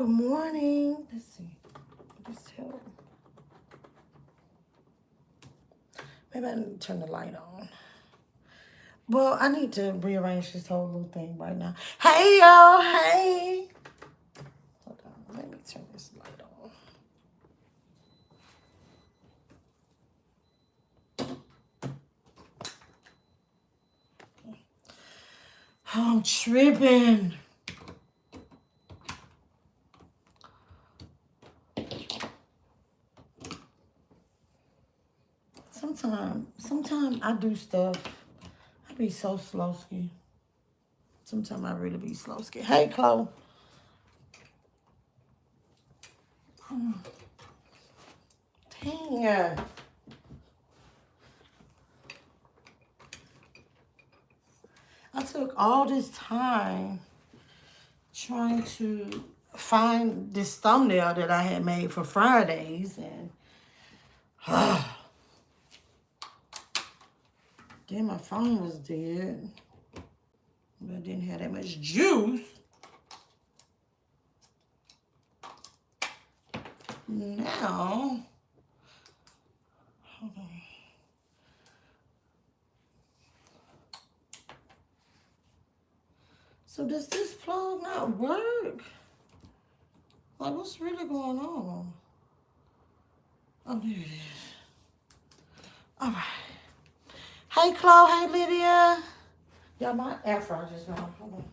Good morning. Let's see. This help. Maybe I need to turn the light on. Well, I need to rearrange this whole little thing right now. Hey, y'all. Hey. Hold on. Let me turn this light on. I'm tripping. Sometimes I do stuff. I be so slow-ski. Sometimes I really be slow-ski. Hey, Chloe. Dang. I took all this time trying to find this thumbnail that I had made for Fridays, and then my phone was dead. But I didn't have that much juice. Now, hold on. So does this plug not work? Like, what's really going on? Oh, there it is. All right. Hey, Chloe. Hey, Lydia. Y'all, my air fryer just went off. Hold on.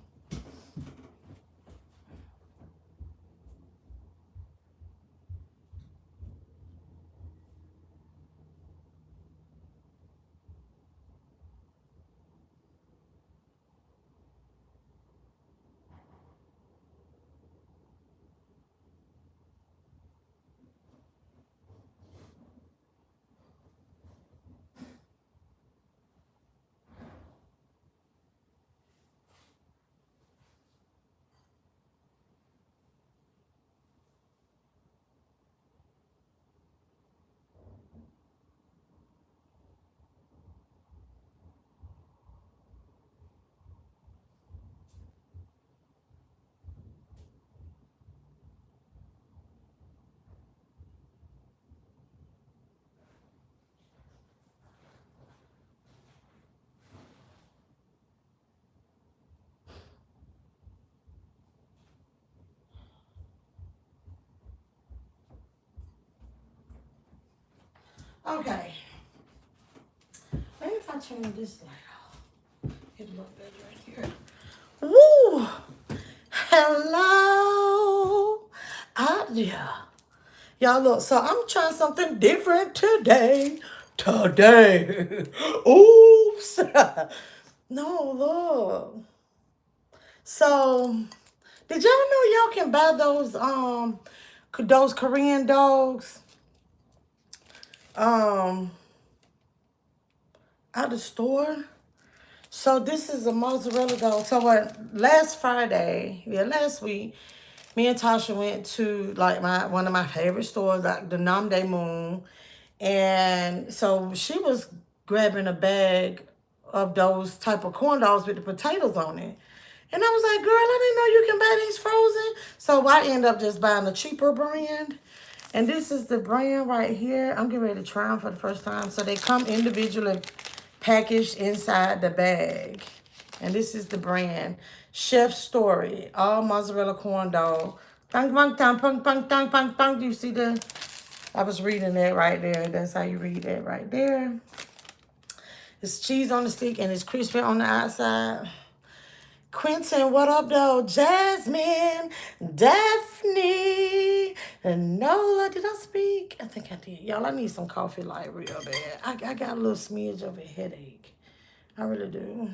Okay. Maybe if I turn this light off, it'll look better right here. Woo! Hello. Yeah. Y'all look, so I'm trying something different today. Oops. No, look. So, did y'all know y'all can buy those Korean dogs out the store? So this is a mozzarella dog. So what? Last week, me and Tasha went to like one of my favorite stores, like the Namdae Moon, and so she was grabbing a bag of those type of corn dogs with the potatoes on it. And I was like, girl, I didn't know you can buy these frozen. So I end up just buying a cheaper brand. And this is the brand right here. I'm getting ready to try them for the first time. So they come individually packaged inside the bag. And this is the brand. Chef Story. All mozzarella corn dog. Bang, bang, bang, bang, bang, bang, bang, bang. Do you see the? I was reading that right there. That's how you read that right there. It's cheese on the stick and it's crispy on the outside. Quentin, what up, though? Jasmine, Daphne, and Nola. Did I speak? I think I did. Y'all, I need some coffee like real bad. I got a little smidge of a headache. I really do.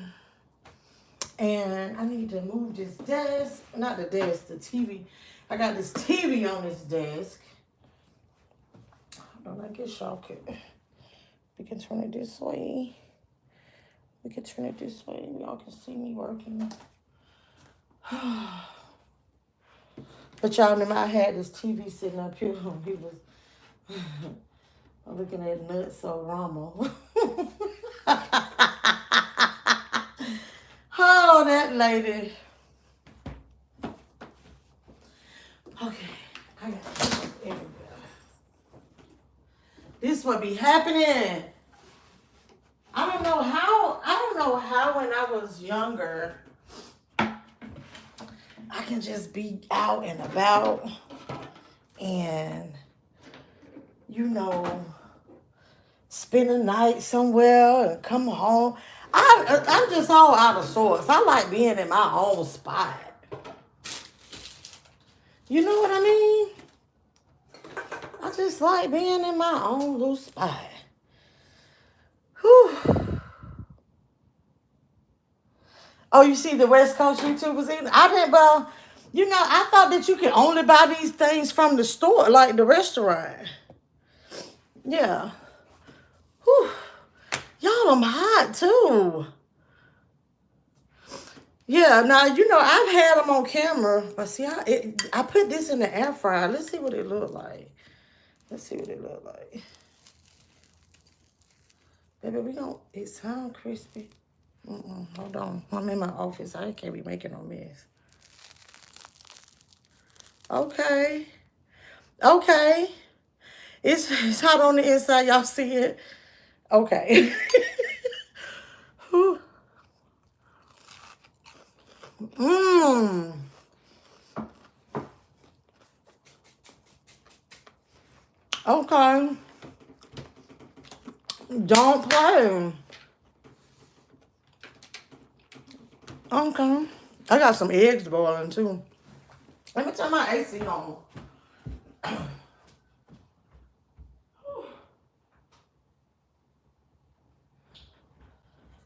And I need to move this desk. Not the desk, the TV. I got this TV on this desk. Hold on, I guess y'all could. We can turn it this way. We can turn it this way. Y'all can see me working. But y'all remember I had this TV sitting up here. He was looking at Nutso Rama. Oh, that lady. Okay, I got this everywhere. This what be happening. I don't know how when I was younger, I can just be out and about and, you know, spend a night somewhere and come home. I'm just all out of sorts. I like being in my own spot. You know what I mean? I just like being in my own little spot. Whew. Oh, you see the West Coast YouTubers eating? I didn't, well, you know, I thought that you could only buy these things from the store, like the restaurant. Yeah. Whew. Y'all, I'm hot too. Yeah, now, you know, I've had them on camera, but see, I put this in the air fryer. Let's see what it look like. Let's see what it look like. Baby, it sound crispy. Hold on. I'm in my office. I can't be making no mess. Okay. Okay. It's hot on the inside. Y'all see it? Okay. Mmm. Okay. Don't play. Okay. I got some eggs boiling too. Let me turn my AC on.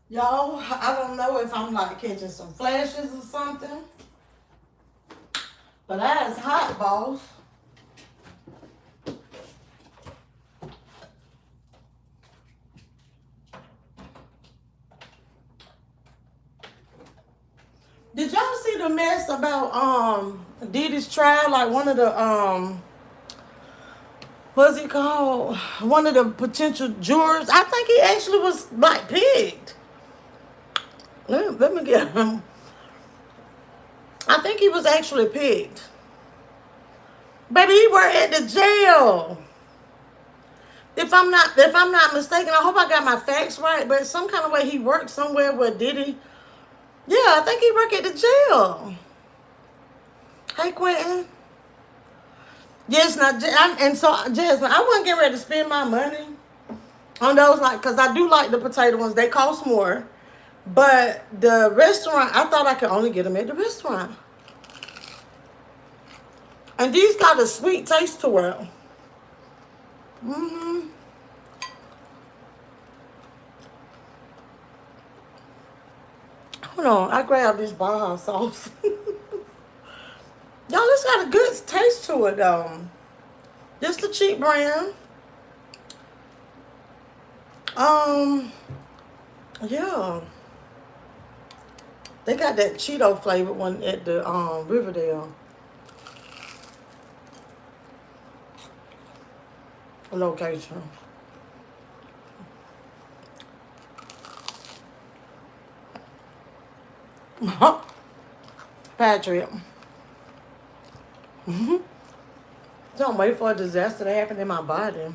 Y'all, I don't know if I'm like catching some flashes or something. But that's hot, boss. Did y'all see the mess about Diddy's trial? Like one of the what's it called? One of the potential jurors. I think he actually was like picked. Let me get him. I think he was actually picked. Baby, he worked at the jail. If I'm not mistaken, I hope I got my facts right, but some kind of way he worked somewhere where Diddy. Yeah, I think he worked at the jail. Hey, Quentin. Yes, now, and so, Jasmine, I wasn't getting ready to spend my money on those, like, because I do like the potato ones. They cost more. But the restaurant, I thought I could only get them at the restaurant. And these got a sweet taste to them. Mm-hmm. Hold on, I grabbed this Baja sauce. Y'all, it's got a good taste to it, though. Just a cheap brand. Yeah. They got that Cheeto flavored one at the Riverdale location. Patrick. Don't wait for a disaster to happen in my body.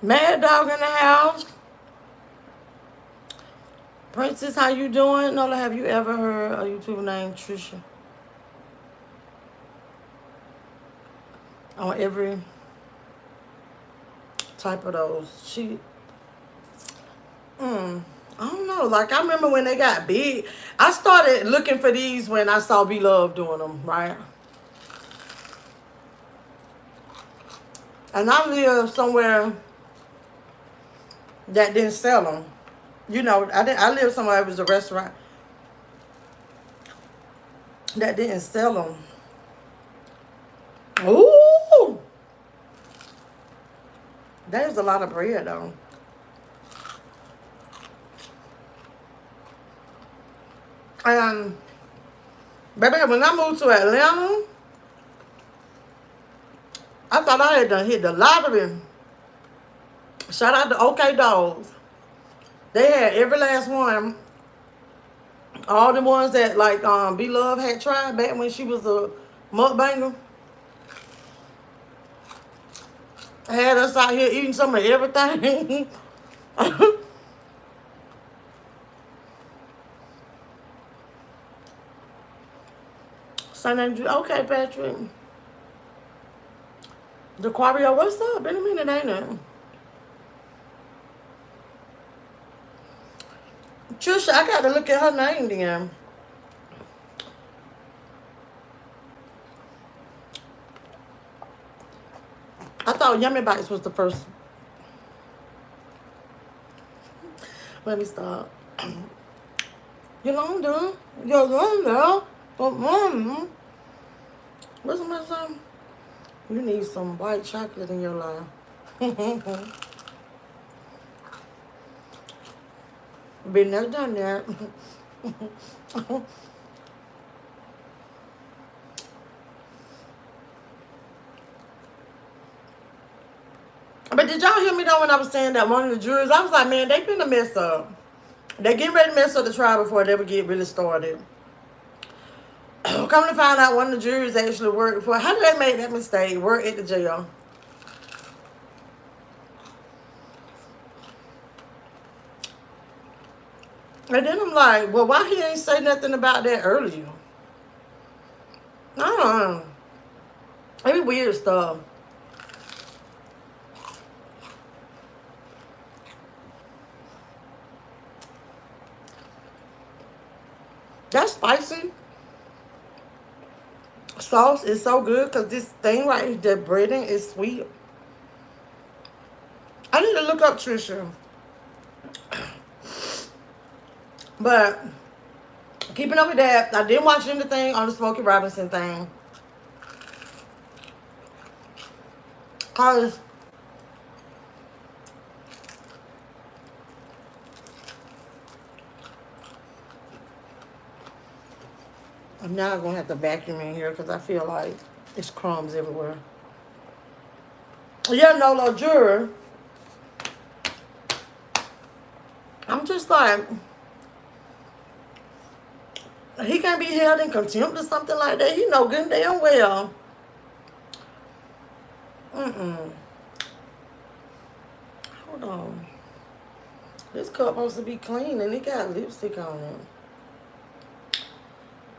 Mad Dog in the house. Princess, how you doing? Nola, have you ever heard a YouTuber named Trisha? On every type of those. I don't know. Like, I remember when they got big. I started looking for these when I saw B-Love doing them, right? And I live somewhere that didn't sell them. You know, I lived somewhere, it was a restaurant that didn't sell them. Ooh! There's a lot of bread, though. And, baby, when I moved to Atlanta, I thought I had done hit the lottery. Shout out to OK Dogs. They had every last one. All the ones that like B Love had tried back when she was a mukbanger. Had us out here eating some of everything. Son Andrew. Okay, Patrick. DeQuario, what's up? Been a minute, ain't it? Trisha, I got to look at her name then. I thought Yummy Bites was the first. Let me stop. Yolanda. Yolanda. What's the matter? You need some white chocolate in your life. Been there, done that. But did y'all hear me though when I was saying that one of the jurors? I was like, man, they finna mess up. They getting ready to mess up the trial before they ever get really started. Come to find out, one of the jurors actually worked for. How did they make that mistake? Work at the jail. And then I'm like, well, why he ain't say nothing about that earlier? I don't know. Maybe weird stuff. That spicy sauce is so good because this thing right here, the breading is sweet. I need to look up Trisha. But keeping up with that, I didn't watch anything on the Smokey Robinson thing. Cause I'm now gonna have to vacuum in here because I feel like it's crumbs everywhere. Yeah, Nolo juror. I'm just like, he can't be held in contempt or something like that. He know good and damn well. Hold on. This cup supposed to be clean and it got lipstick on it.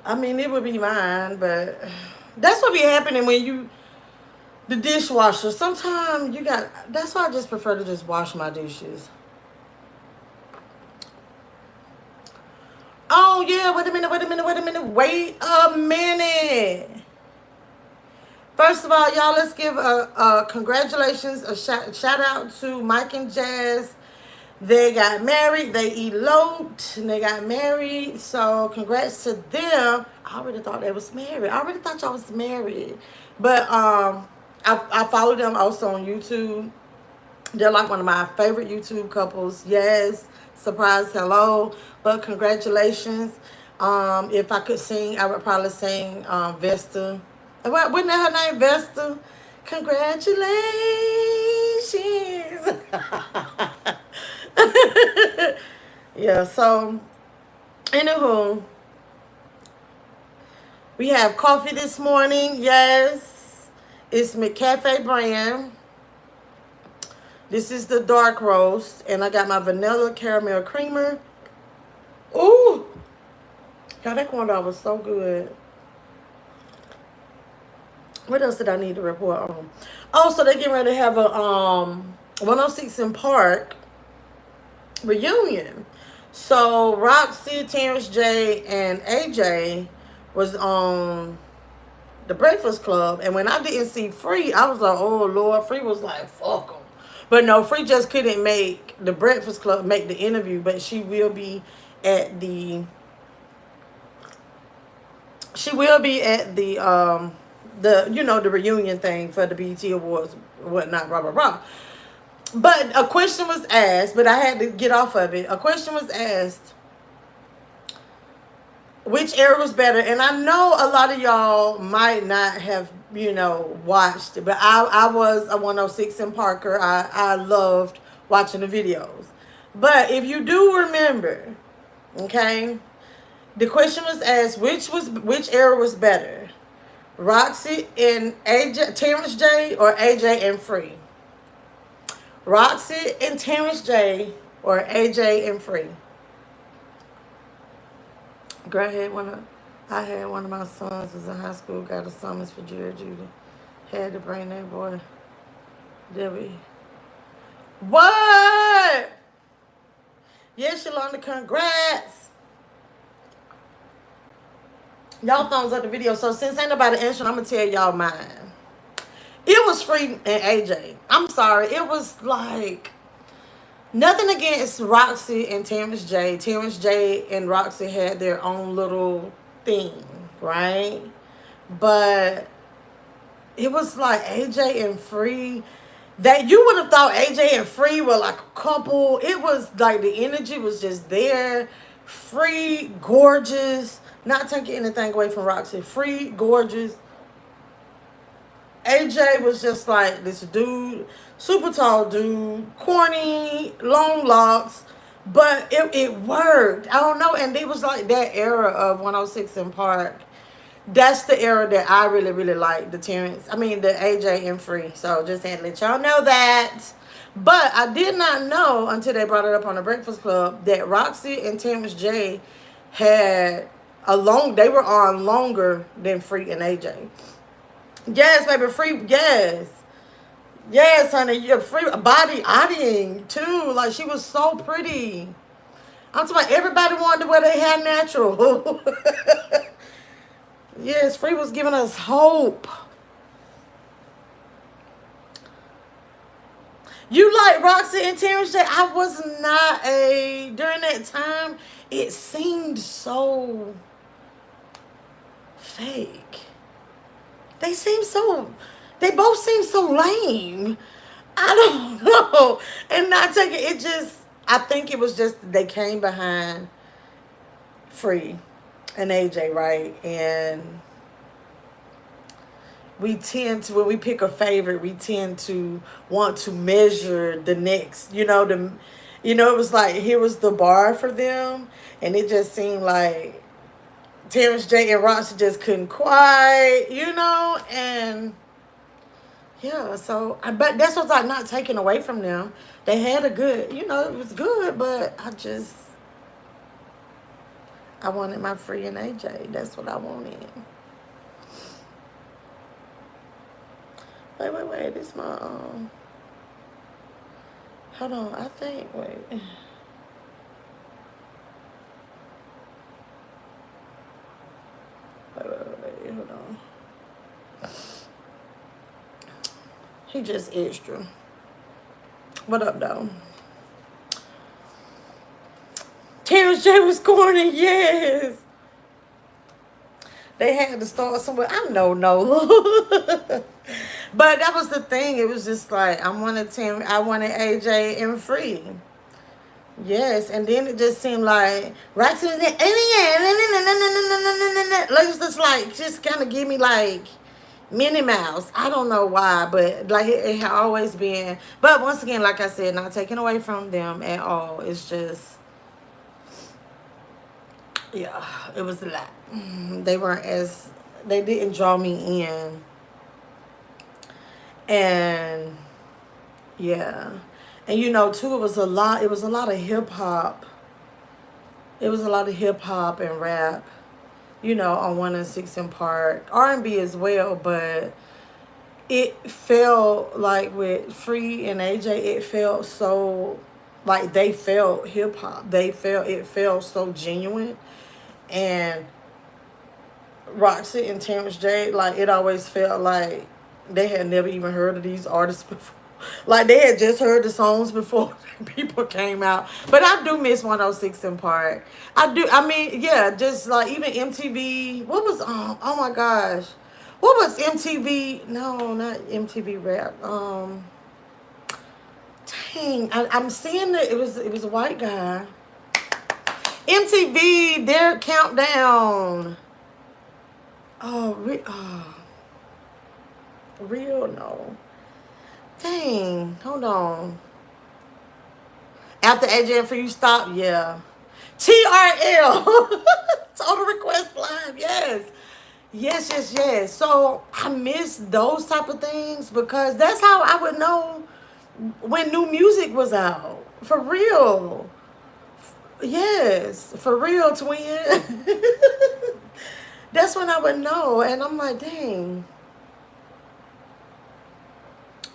I mean, it would be mine, but that's what be happening when you, the dishwasher. Sometimes you got, that's why I just prefer to just wash my dishes. Oh, yeah, wait a minute. First of all, y'all, let's give a congratulations, a shout out to Mike and Jazz. They got married, they eloped, and they got married. So congrats to them. I already thought they was married. I already thought y'all was married. But I follow them also on YouTube. They're like one of my favorite YouTube couples. Yes, surprise, hello. But congratulations. If I could sing, I would probably sing Vesta. Wasn't that her name, Vesta? Congratulations. Yeah, so, anywho, we have coffee this morning. Yes, it's McCafe brand. This is the dark roast, and I got my vanilla caramel creamer. Ooh, God, that corn dog was so good. What else did I need to report on? Oh, so they getting ready to have a 106 in Park reunion. So Roxy, Terrence J, and AJ was on the Breakfast Club, and when I didn't see Free, I was like, oh Lord. Free was like, fuck them. But no, Free just couldn't make the Breakfast Club, make the interview, but she will be at the the reunion thing for the BET Awards, whatnot, blah blah blah. But a question was asked, but I had to get off of it. A question was asked, which era was better? And I know a lot of y'all might not have, watched it, but I was a 106 in Parker. I loved watching the videos. But if you do remember, okay, The question was asked, which era was better? Roxy and AJ, Terrence J, or AJ and Free? Roxy and Terrence J, or AJ and Free? Girl, I had one of my sons was in high school, got a summons for jury duty. Had to bring that boy. Debbie. What? Yes, Yolanda, congrats. Y'all thumbs up the video. So since ain't nobody answering, I'm gonna tell y'all mine. It was Free and AJ. I'm sorry. It was like nothing against Roxy and Terrence J. Terrence J and Roxy had their own little thing, right? But it was like AJ and Free. That you would have thought AJ and Free were like a couple. It was like the energy was just there. Free, gorgeous. Not taking anything away from Roxy. Free, gorgeous. AJ was just like this dude, super tall dude, corny, long locks, but it worked. I don't know. And it was like that era of 106 in Park. That's the era that I really, really like. The AJ and Free. So just had to let y'all know that. But I did not know until they brought it up on the Breakfast Club that Roxy and Terrence J had they were on longer than Free and AJ. Yes, baby, Free, yes. Yes, honey, you're Free body eyeing too. Like she was so pretty. I'm talking about everybody wanted to wear their hair natural. Yes, Free was giving us hope. You like Roxy and Terrence J? I was not during that time, it seemed so fake. They both seem so lame. I don't know. And not taking it just, I think it was just they came behind Free and AJ, right? And we tend to, when we pick a favorite, we tend to want to measure the next, it was like, here was the bar for them. And it just seemed like Terrence J and Roxy just couldn't quite, and yeah, so, but that's what's like not taken away from them. They had a good, it was good, but I wanted my Free and AJ. That's what I wanted. Wait, this my, hold on, I think, wait. Wait, hold on. He just extra. What up, though? Terrence J was corny, yes. They had to start somewhere. I know, no. But that was the thing. It was just like, I wanted AJ and Free. Yes, and then it just seemed like Roxy was like, just kind of give me like Minnie Mouse. I don't know why, but like it had always been. But once again, like I said, not taken away from them at all. It's just, yeah, it was a lot. They didn't draw me in. And yeah. And too, it was a lot of hip hop. It was a lot of hip hop and rap, on 106 in Park. R&B as well, but it felt like with Free and AJ, it felt so like they felt hip hop. It felt so genuine. And Roxy and Terrence J, like it always felt like they had never even heard of these artists before. Like they had just heard the songs before people came out. But I do miss 106 in Park. I do. I mean, yeah, just like even MTV. What was oh my gosh. What was MTV? No, not MTV Rap. Dang, I'm seeing that it was a white guy. MTV, their countdown. Real no. Dang, hold on. After AJ and Free, you stop, yeah. TRL. Yes. Yes, yes, yes. So I miss those type of things because that's how I would know when new music was out. For real. Yes. For real, twin. That's when I would know. And I'm like, dang.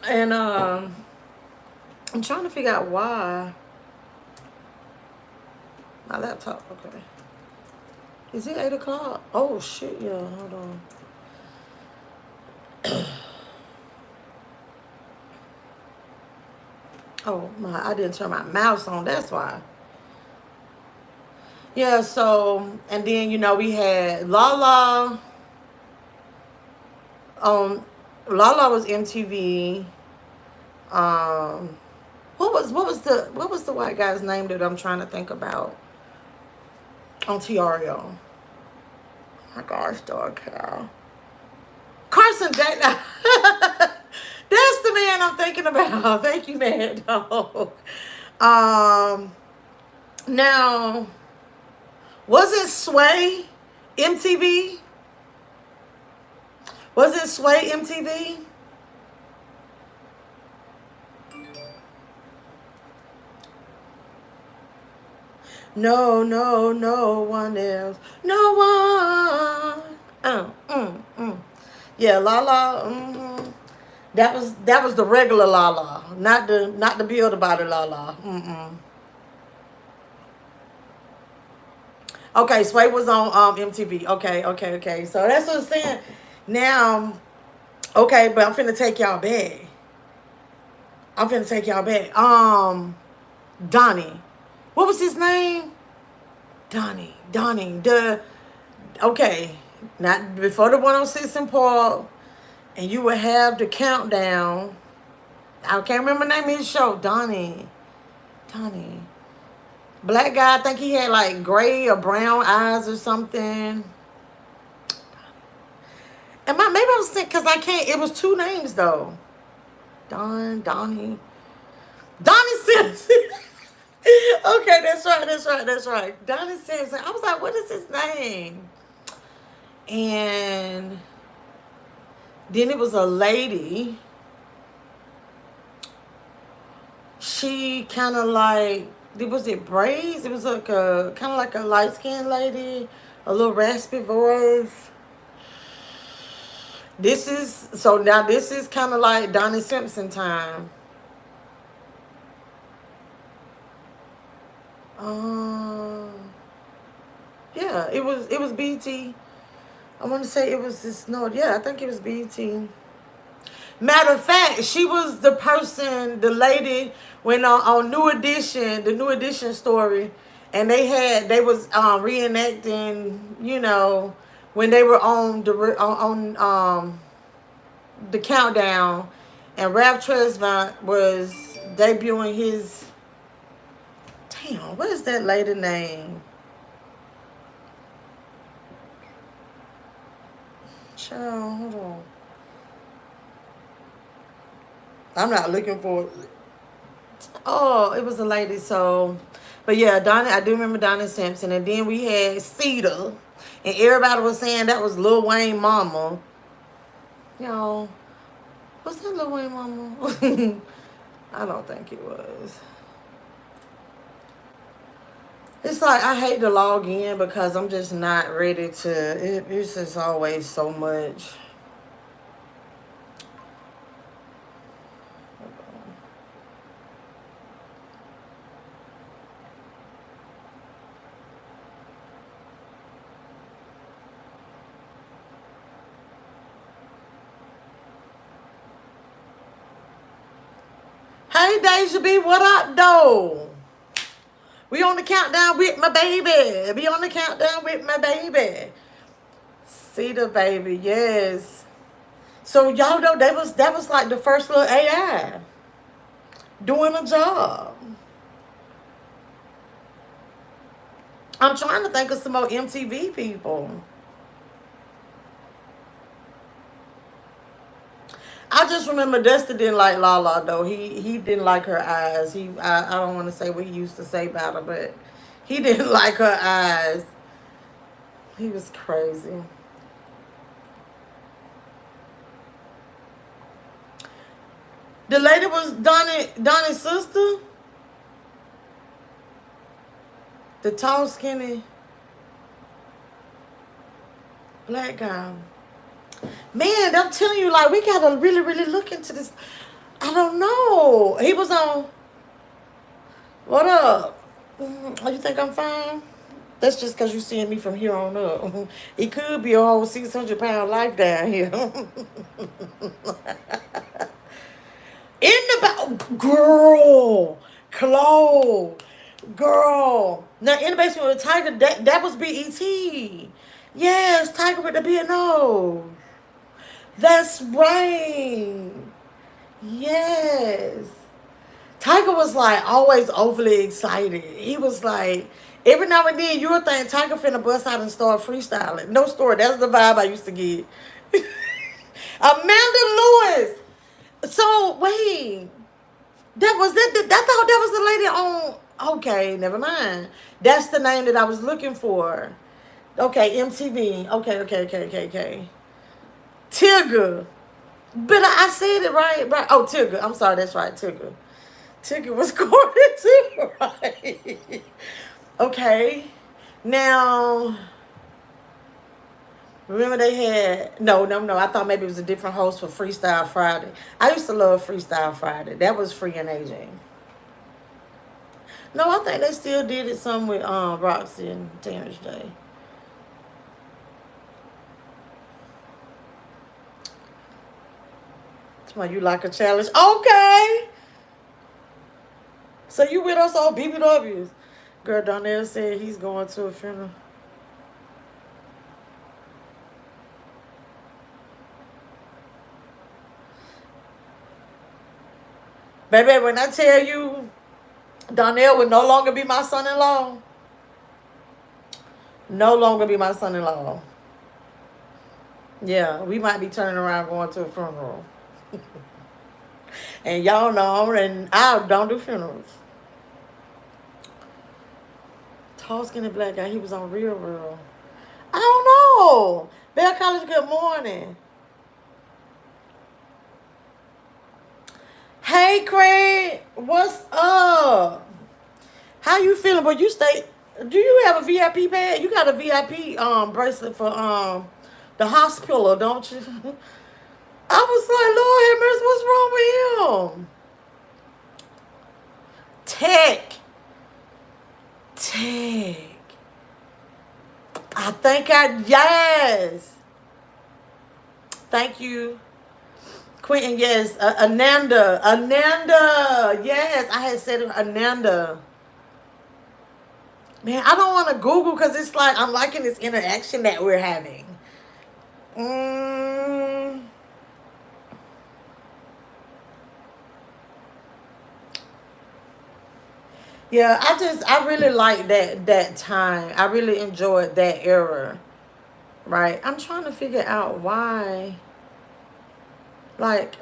And I'm trying to figure out why my laptop. Okay. Is it 8 o'clock? Oh shit, yeah. Hold on. Oh my, I didn't turn my mouse on. That's why. Yeah. So and then we had Lala. Um, Lala was MTV. Um, what was the white guy's name that I'm trying to think about on TRL? Oh my gosh, dog cow. Carson Day. That's the man I'm thinking about. Thank you, man. Dog. Um, now was it Sway MTV? Was it Sway MTV? No, no, no one else. No one. Yeah, Lala. That was the regular Lala, not the build about it Lala. Okay, Sway was on MTV. Okay, okay, okay. So that's what I'm saying. Now, okay, but I'm finna take y'all back. Donnie. What was his name? Donnie. Okay, not before the 106 in Paul, and you would have the countdown. I can't remember the name of his show. Donnie. Black guy, I think he had like gray or brown eyes or something. Maybe I was thinking, because I can't, it was two names though. Donnie Simpson. Okay, that's right. Donnie Simpson. I was like, what is his name? And then it was a lady. She kind of like, was it braids? It was like a kind of like a light skinned lady, a little raspy voice. This is kind of like Donnie Simpson time. Um, yeah, it was BT. I want to say it was this. No, yeah, I think it was BT. Matter of fact, she was the person, the lady, when on New Edition, the New Edition story, and they was reenacting, when they were on the countdown, and Ralph Tresvant was debuting his. Damn, what is that lady name? Child, hold on. I'm not looking for it. Oh, it was a lady. So, but yeah, Donnie. I do remember Donnie Simpson, and then we had Cedar, and everybody was saying that was Lil Wayne mama. Y'all, was that Lil Wayne mama? I don't think it was. It's like I hate to log in because I'm just not ready to. It's just always so much. Hey, Deja B, what up, though? We on the countdown with my baby. Be on the countdown with my baby. See the baby, yes. So y'all know that was like the first little AI doing a job. I'm trying to think of some more MTV people. I just remember Dusty didn't like Lala though. He didn't like her eyes. I don't want to say what he used to say about her, but he didn't like her eyes. He was crazy. The lady was Donnie's sister. The tall, skinny black guy. Man, I'm telling you, like, we gotta really, really look into this. I don't know. He was on. What up? Oh, you think I'm fine? That's just because you seeing me from here on up. It could be a whole 600-pound life down here. In the girl, Chloe, girl. Now in the basement with Tiger, that was BET. Yes, Tiger with the big nose. That's right. Yes. Tiger was like always overly excited. He was like, every now and then you would think Tiger finna bust out and start freestyling. No story. That's the vibe I used to get. Amanda Lewis. So wait, that was it. I thought that was the lady on. Okay, never mind. That's the name that I was looking for. Okay, MTV. Okay. Tigger. But I said it right. Right. Oh, Tigger. I'm sorry. That's right. Tigger. Tigger was quoted too. Right. Okay. Now, remember they had no. I thought maybe it was a different host for Freestyle Friday. I used to love Freestyle Friday. That was Free and AJ. No, I think they still did it some with Roxy and Terrence Day. That's why you like a challenge. Okay. So you with us on BBWs. Girl, Donnell said he's going to a funeral. Baby, when I tell you Donnell would no longer be my son-in-law. No longer be my son-in-law. Yeah, we might be turning around going to a funeral. And y'all know, and I don't do funerals. Tall, skinny black guy, he was on Real World. I don't know. Bell College, good morning. Hey, Craig, what's up? How you feeling? But you stay. Do you have a VIP pad? You got a VIP bracelet for the hospital, don't you? I was like, Lord have mercy, what's wrong with him? Tech. I think yes. Thank you. Quentin, yes. Ananda. Yes, I had said Ananda. Man, I don't want to Google because it's like I'm liking this interaction that we're having. Yeah, I really like that time. I really enjoyed that era. Right? I'm trying to figure out why. Like,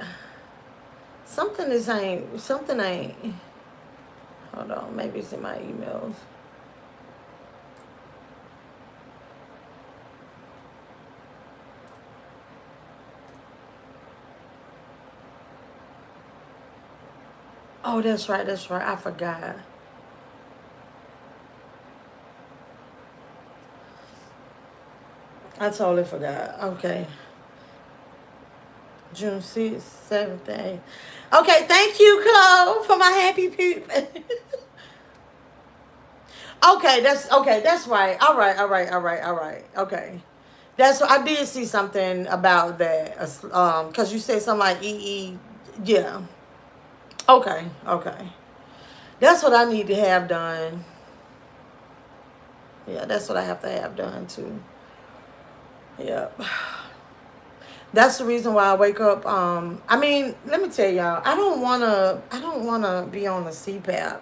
something ain't. Hold on, maybe it's in my emails. Oh, that's right. I forgot. I totally forgot. Okay. June 6th, 7th, 8th. Okay, thank you, Chloe, for my happy poop. Okay, that's right. All right. Okay. I did see something about that. Cause you said something like EE. Yeah. Okay. That's what I need to have done. Yeah, that's what I have to have done too. Yep. That's the reason why I wake up. I mean, let me tell y'all, I don't wanna be on the CPAP.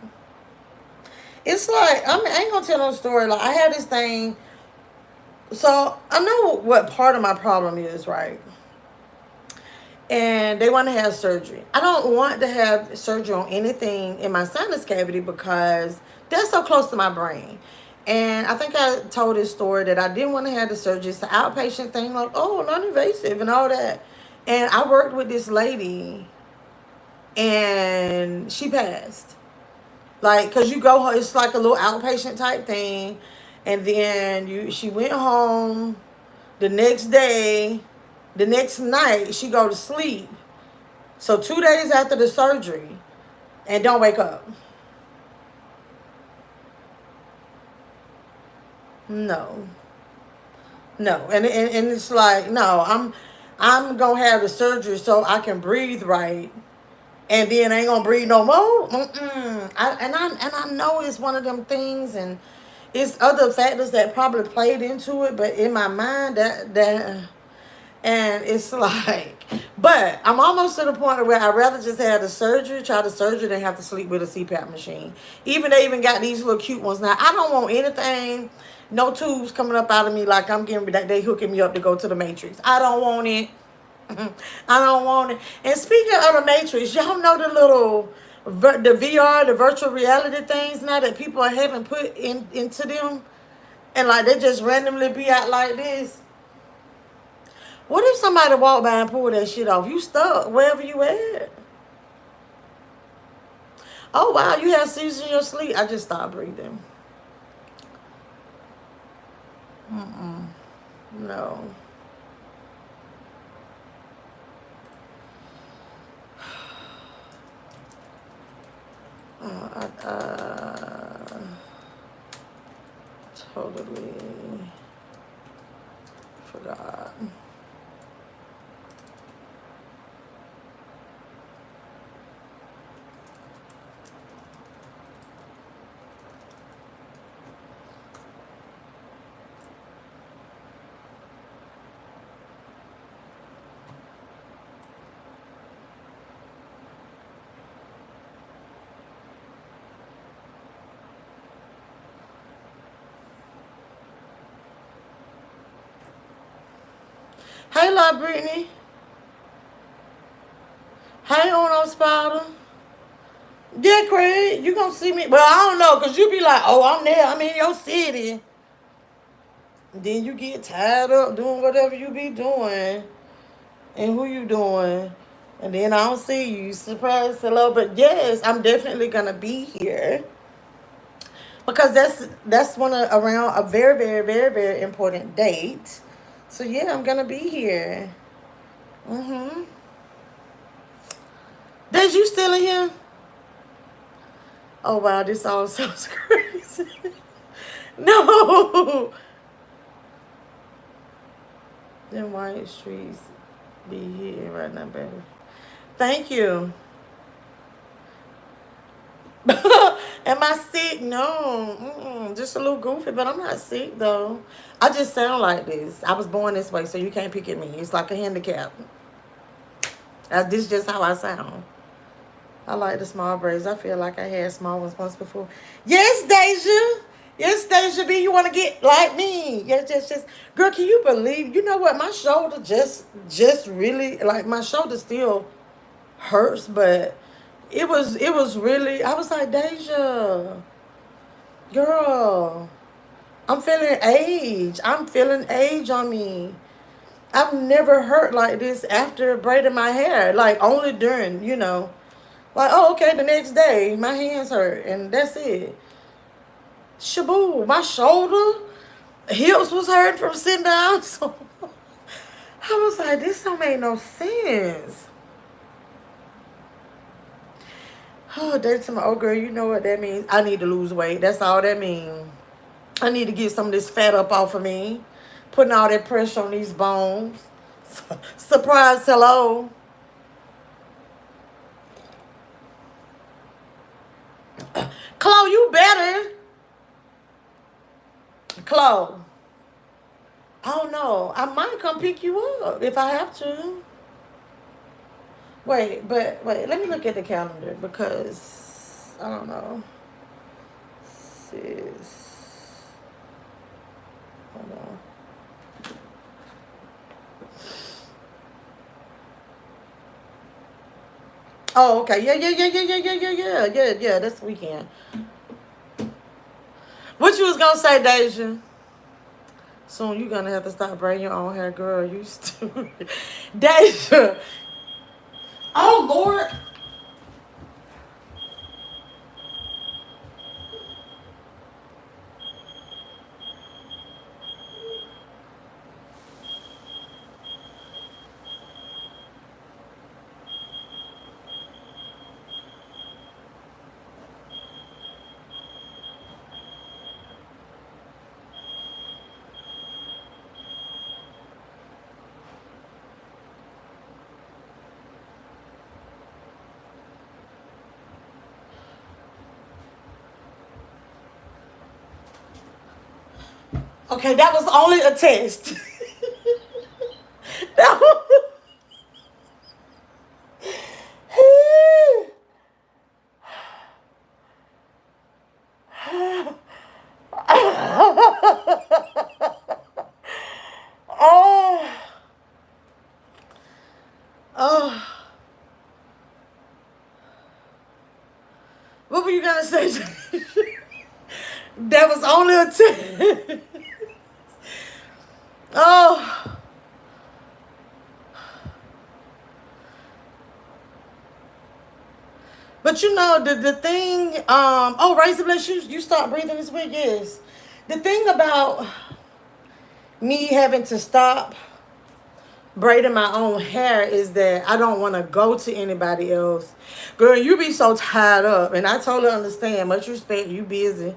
It's like I ain't gonna tell no story. Like I had this thing. So I know what part of my problem is, right? And they want to have surgery. I don't want to have surgery on anything in my sinus cavity because they're so close to my brain. And I think I told this story that I didn't want to have the surgery. It's an outpatient thing, like, oh, non-invasive and all that. And I worked with this lady and she passed. Like, cause you go, it's like a little outpatient type thing, and then she went home the next day, the next night she go to sleep. So 2 days after the surgery, and don't wake up. No, no, and it's like no, I'm gonna have the surgery so I can breathe right, and then I ain't gonna breathe no more. I know it's one of them things, and it's other factors that probably played into it, but in my mind that and it's like, but I'm almost to the point where I'd rather just have the surgery, try the surgery, than have to sleep with a CPAP machine. Even they even got these little cute ones now. I don't want anything, no tubes coming up out of me like I'm getting that they hooking me up to go to the Matrix. I don't want it. I don't want it. And speaking of the Matrix, y'all know the little the VR, the virtual reality things now that people are having put into them, and like they just randomly be out like this. What if somebody walk by and pull that shit off? You stuck wherever you at. Oh wow, you have seizures in your sleep. I just stopped breathing. No. I totally forgot. Hey, love Brittany. Hey, on Spider. Yeah, Craig, you gonna see me? Well, I don't know, cause you be like, "Oh, I'm there. I'm in your city." Then you get tired up doing whatever you be doing, and who you doing, and then I don't see you. Surprise, hello, but yes, I'm definitely gonna be here because that's one of around a very, very, very, very important date. So yeah, I'm gonna be here. Mm-hmm. Did you still in here? Oh wow, this all sounds crazy. No. Them white streets be here right now, baby. Thank you. Am I sick? No. Just a little goofy, but I'm not sick though. I just sound like this. I was born this way, so you can't pick at me. It's like a handicap. This is just how I sound. I like the small braids. I feel like I had small ones once before. Yes, Deja. Yes, Deja B, you want to get like me. Yes, just. Girl, can you believe? You know what? My shoulder just really, like, my shoulder still hurts, but it was really, I was like, Deja, girl, I'm feeling age. I'm feeling age on me. I've never hurt like this after braiding my hair. Like, only during, like, oh, okay, the next day, my hands hurt, and that's it. Shaboo, my shoulder, hips was hurt from sitting down. So I was like, this don't make no sense. Oh, that's my old girl. You know what that means? I need to lose weight. That's all that means. I need to get some of this fat up off of me. Putting all that pressure on these bones. Surprise, hello. Chloe, you better. Chloe. I don't know. I might come pick you up if I have to. Wait, let me look at the calendar because I don't know. Sis. Hold on. Oh, okay. Yeah. This weekend. What you was gonna say, Deja? Soon you gonna have to stop braiding your own hair, girl. You stupid. Deja. Oh, Lord. Okay, that was only a test. That was... Oh, oh. What were you gonna say? That was only a test. Oh, but you know the thing. Oh, Razor Blade, you start breathing this week. Yes. The thing about me having to stop braiding my own hair is that I don't want to go to anybody else. Girl, you be so tied up, and I totally understand. Much respect, you busy,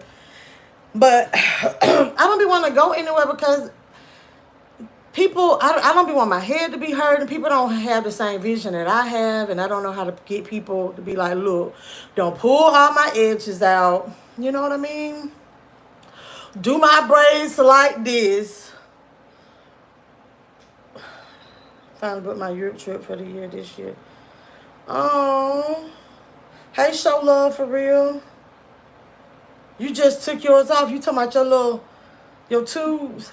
but I don't be want to go anywhere because people, I don't be want my head to be hurt, and people don't have the same vision that I have, and I don't know how to get people to be like, look, don't pull all my edges out. You know what I mean? Do my braids like this. Finally booked my Europe trip for the year this year. Oh, hey, show love for real. You just took yours off. You talking about your tubes,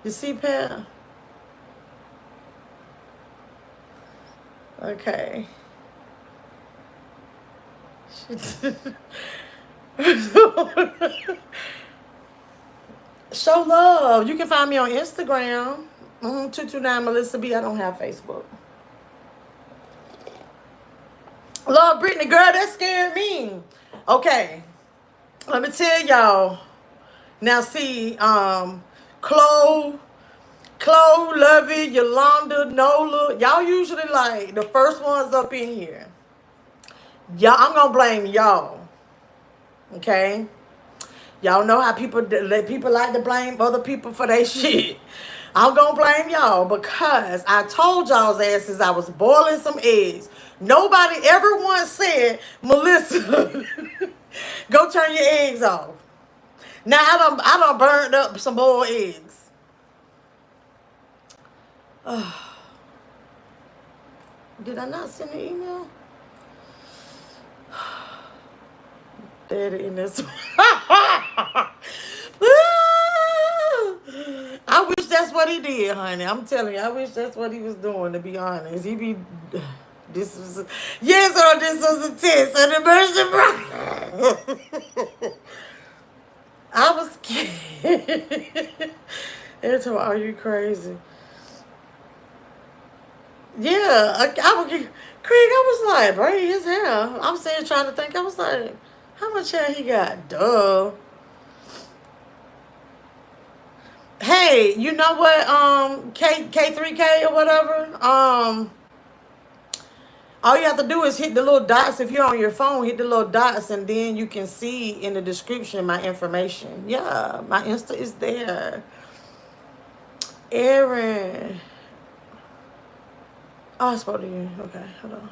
your CPAP. Okay. Show love. You can find me on Instagram. 229 MeLissaB. I don't have Facebook. Love Brittany, girl, that scared me. Okay. Let me tell y'all. Now see, Chloe, Lovey, Yolanda, Nola, y'all usually like the first ones up in here. Y'all, I'm gonna blame y'all. Okay? Y'all know how people like to blame other people for their shit. I'm gonna blame y'all because I told y'all's asses I was boiling some eggs. Nobody ever once said, Melissa, go turn your eggs off. Now I done burned up some boiled eggs. Did I not send an email? Daddy in this. I wish that's what he did, honey. I'm telling you, I wish that's what he was doing, to be honest. He be, this was, yes, or this was a test, an immersion. I was scared. Every time, are you crazy? Yeah, Craig, I was like, braid his hair. I'm saying, trying to think, I was like, how much hair he got? Duh. Hey, you know what? K3K or whatever. All you have to do is hit the little dots. If you're on your phone, hit the little dots, and then you can see in the description my information. Yeah, my Insta is there. Aaron. Oh, I spoke to you. Okay, hold on.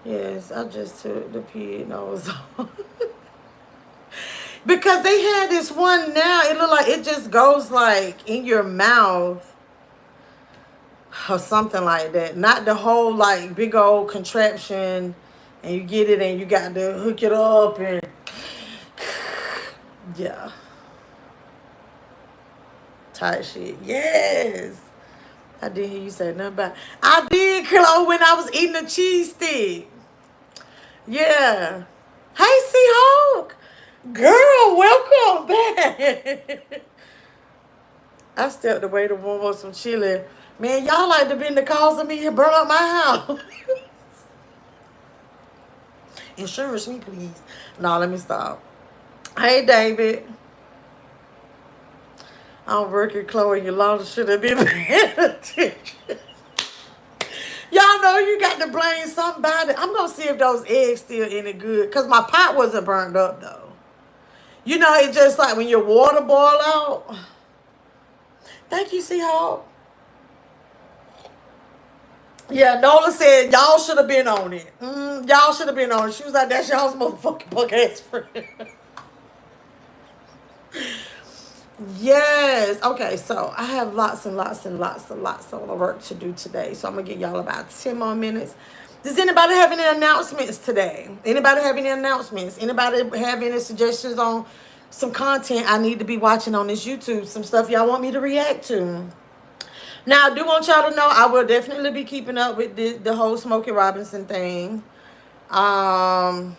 Yes, I just took the pig nose off. Because they had this one now, it looked like it just goes like in your mouth or something like that. Not the whole like big old contraption and you get it and you got to hook it up and yeah. Tight shit. Yes. I did hear you say nothing about it. I did, Chloe, when I was eating a cheese stick. Yeah. Hey, Seahawk. Girl, welcome back. I stepped away to warm up some chili. Man, y'all like to be the cause of me to burn up my house. Insurance me, please. No, let me stop. Hey, David. I'm working, Chloe. Yolanda should have been paying attention. Y'all know you got to blame somebody. I'm going to see if those eggs still any good. Because my pot wasn't burned up, though. You know, it's just like when your water boil out. Thank you, Seahawk. Yeah, Nola said y'all should have been on it. Y'all should have been on it. She was like, that's y'all's motherfucking punk ass friend. Yes. Okay, so I have lots and lots and lots and lots of work to do today. So I'm gonna give y'all about 10 more minutes. Does anybody have any announcements today? Anybody have any announcements? Anybody have any suggestions on some content I need to be watching on this YouTube? Some stuff y'all want me to react to? Now, I do want y'all to know I will definitely be keeping up with the whole Smokey Robinson thing. Um,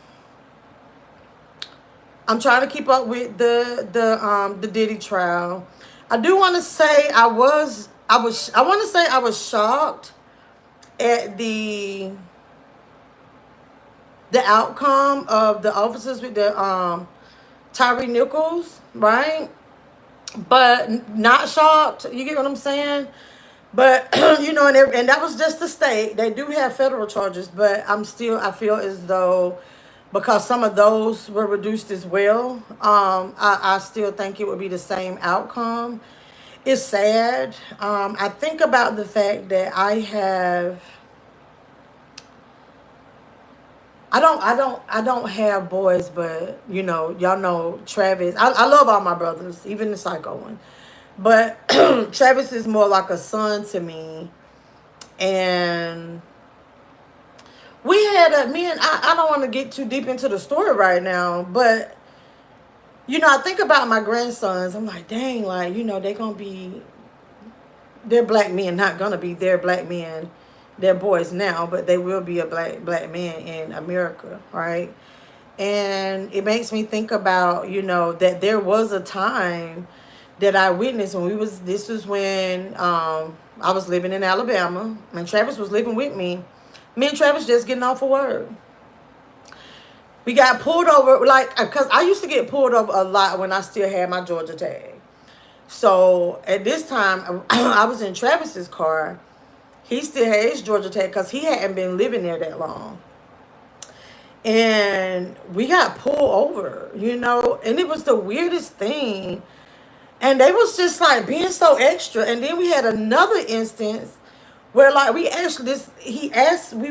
I'm trying to keep up with the Diddy trial. I do want to say I want to say I was shocked at the outcome of the officers with the Tyree Nichols, right? But not shocked. You get what I'm saying? But and that was just the state. They do have federal charges, but I feel as though because some of those were reduced as well, I still think it would be the same outcome. It's sad. I think about the fact that I don't have boys, but y'all know Travis. I love all my brothers, even the psycho one. But Travis is more like a son to me. And we had I don't want to get too deep into the story right now, but I think about my grandsons. I'm like, dang, like, they're black men, not gonna be they're black men. They're boys now, but they will be a black man in America, right? And it makes me think about, that there was a time that I witnessed this was when I was living in Alabama and Travis was living with me. Me and Travis just getting off of work. We got pulled over, like, because I used to get pulled over a lot when I still had my Georgia tag. So at this time, I was in Travis's car. He still had his Georgia tag because he hadn't been living there that long. And we got pulled over, and it was the weirdest thing. And they was just like being so extra. And then we had another instance where like we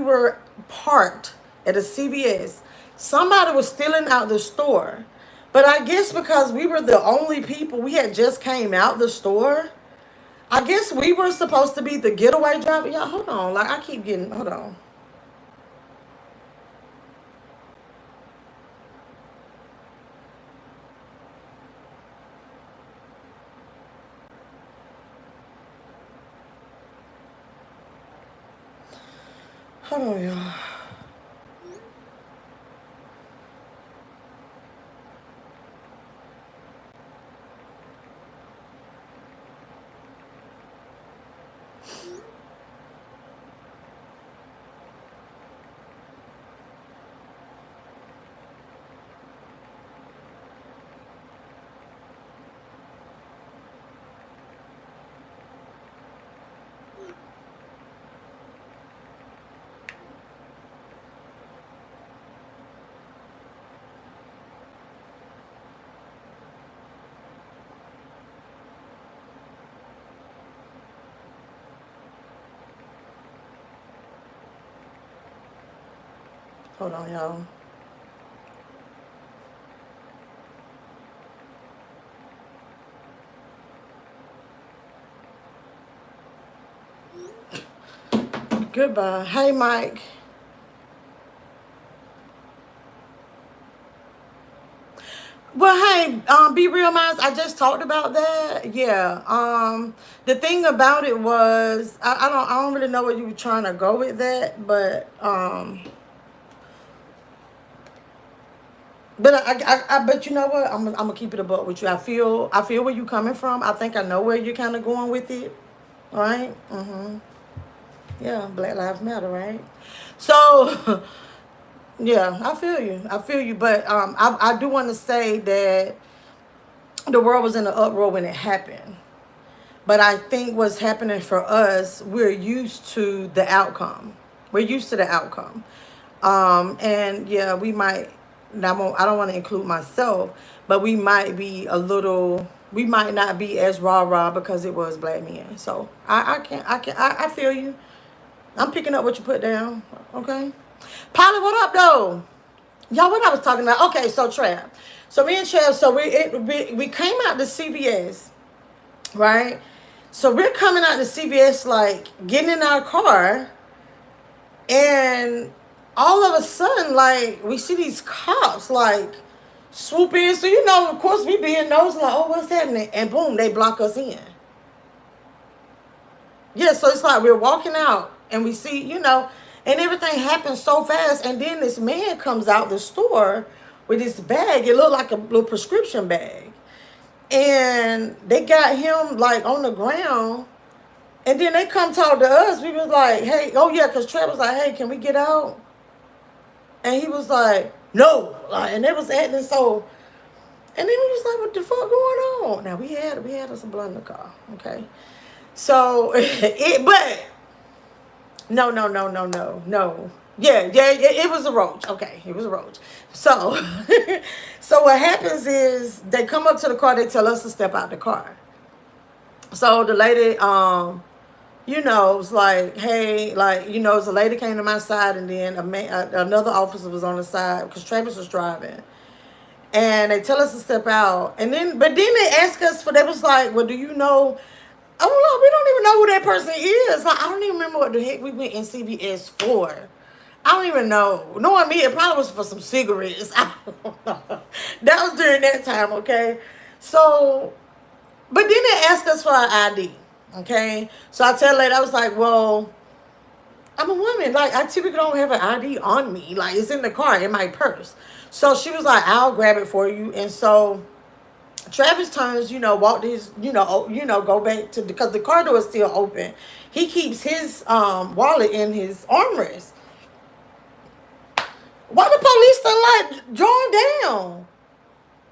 were parked at a CVS. Somebody was stealing out the store. But I guess because we were the only people, we had just came out the store. I guess we were supposed to be the getaway driver. Y'all, hold on. Like, hold on. Hold on, y'all. Hold on, y'all. Goodbye. Hey, Mike. Well, hey, be real, minds. I just talked about that. Yeah. The thing about it was, I don't really know where you were trying to go with that, but but you know what? I'm gonna keep it a buck with you. I feel where you coming from. I think I know where you're kind of going with it. All right. Yeah, Black Lives Matter, right? So, yeah, I feel you. I feel you. But I do want to say that the world was in an uproar when it happened. But I think what's happening for us, we're used to the outcome. We're used to the outcome. And yeah, we might, I don't want to include myself, but we might we might not be as rah-rah because it was black men. So I feel you. I'm picking up what you put down. Okay. Polly, what up, though? Y'all, what I was talking about. Okay, so Trap. So me and Chev, so we came out to CVS, right? So we're coming out to CVS, like getting in our car, and all of a sudden, like we see these cops, like swoop in. So you know, of course, we being nosy, like, oh, what's happening? And boom, they block us in. Yeah, so it's like we're walking out and we see, you know, and everything happens so fast. And then this man comes out the store with this bag. It looked like a little prescription bag. And they got him like on the ground. And then they come talk to us. We was like, hey, oh yeah, because Trev was like, hey, can we get out? And he was like, no. Like, and they was acting so. And then we was like, what the fuck going on? Now we had us a blunt in the car, okay? So but no. Yeah, it was a roach. Okay, it was a roach. So, so what happens is they come up to the car. They tell us to step out the car. So the lady, you know, was like, hey, like, you know, the lady came to my side, and then another officer was on the side because Travis was driving, and they tell us to step out, and then, but then they ask us for. They was like, well, do you know? Oh, look, we don't even know who that person is. Like, I don't even remember what the heck we went in CVS for. I don't even know. Knowing me, it probably was for some cigarettes. I don't know. That was during that time, okay? So, but then they asked us for our ID, okay? So I tell the lady, I was like, well, I'm a woman. Like, I typically don't have an ID on me. Like, it's in the car, in my purse. So she was like, I'll grab it for you. And so Travis turns, you know, walk his, go back to, because the car door is still open. He keeps his wallet in his armrest. Why the police still like drawn down?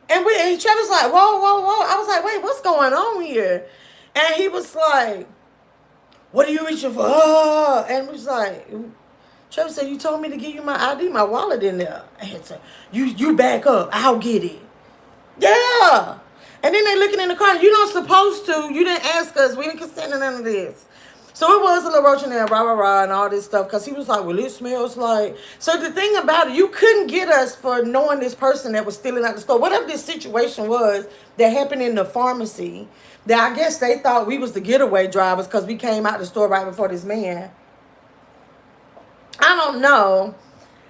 And Travis like, whoa. I was like, wait, what's going on here? And he was like, what are you reaching for? And we was like, Travis said, you told me to give you my ID, my wallet in there. And he said, you back up, I'll get it. Yeah. And then they looking in the car. You don't supposed to. You didn't ask us. We didn't consent to none of this. So it was a little roach in there, rah, and all this stuff. Because he was like, well, it smells like. So the thing about it, you couldn't get us for knowing this person that was stealing out the store. Whatever this situation was that happened in the pharmacy, that I guess they thought we was the getaway drivers because we came out the store right before this man. I don't know.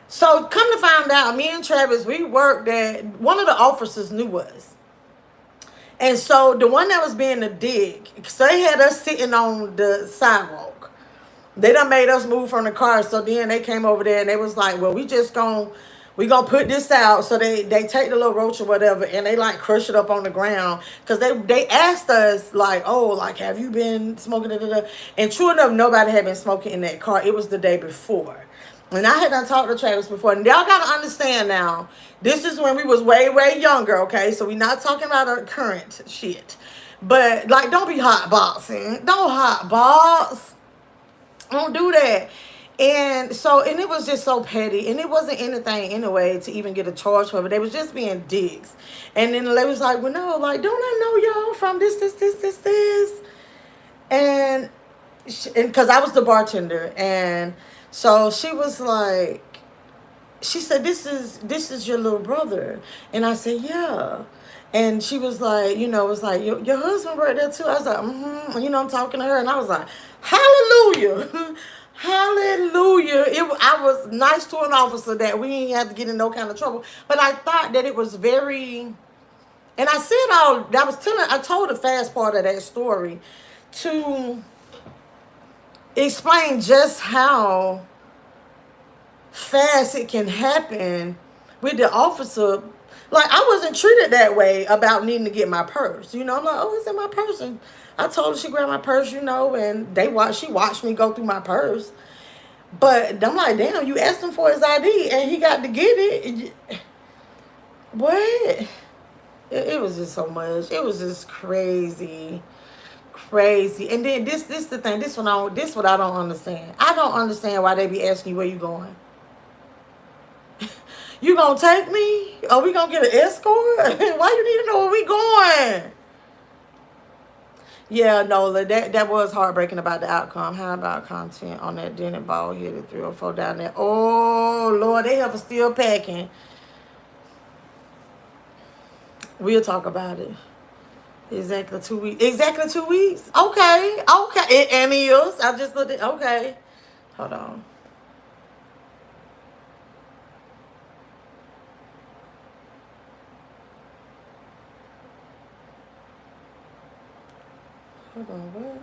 So come to find out, me and Travis, we worked at, one of the officers knew us. And so the one that was being a dick, so they had us sitting on the sidewalk. They done made us move from the car. So then they came over there and they was like, well, we gonna put this out. So they take the little roach or whatever and they like crush it up on the ground. Because they asked us like, oh, like, have you been smoking? And true enough, nobody had been smoking in that car. It was the day before. And I had done talked to Travis before. And y'all got to understand now, this is when we was way, way younger, okay? So we not talking about our current shit. But, like, don't be hot boxing. Don't hot box. Don't do that. And so, and it was just so petty. And it wasn't anything anyway to even get a charge for it. They was just being dicks. And then the lady was like, well, no, like, don't I know y'all from this. And because I was the bartender. And so she was like, she said, this is your little brother. And I said, yeah. And she was like, you know, it was like, your husband right there too. I was like, mm-hmm. You know, I'm talking to her. And I was like, hallelujah. Hallelujah. I was nice to an officer that we didn't have to get in no kind of trouble. But I thought that it was very, and I said I told the fast part of that story to explain just how fast it can happen with the officer. Like, I wasn't treated that way about needing to get my purse. You know, I'm like, oh, it's in my purse. And I told her she grabbed my purse, you know, and she watched me go through my purse. But I'm like, damn, you asked him for his ID and he got to get it. What? It was just so much. It was just crazy. And then this the thing. This what I don't understand. I don't understand why they be asking you where you going. You gonna take me? Are we gonna get an escort? Why you need to know where we going? Yeah, Nola, that was heartbreaking about the outcome. How about content on that dinner ball hit at 304 down there? Oh, Lord, they have a still packing. We'll talk about it. Exactly 2 weeks. Exactly 2 weeks. Okay. Okay. And it is. I just looked at. Okay. Hold on. Hold on. What?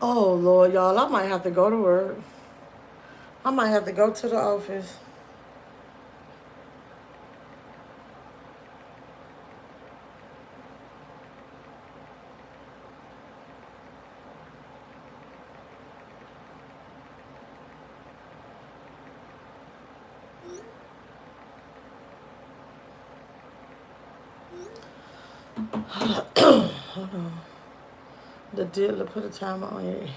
Oh Lord, y'all, I might have to go to work. I might have to go to the office. Hold on. The dealer put a timer on it.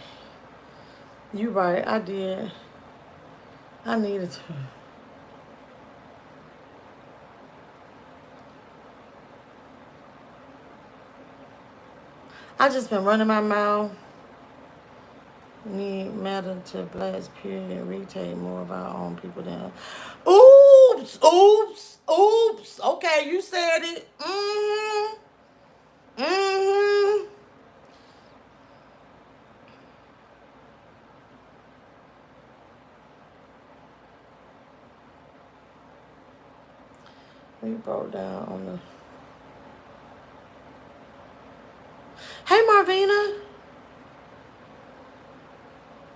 You right, I did. I needed to. I just been running my mouth. Need matter to blacks, period. Retake more of our own people than. Oops, oops, oops. Okay, you said it. Mm-hmm. Mm-hmm. We broke down on the. Hey, Marvina.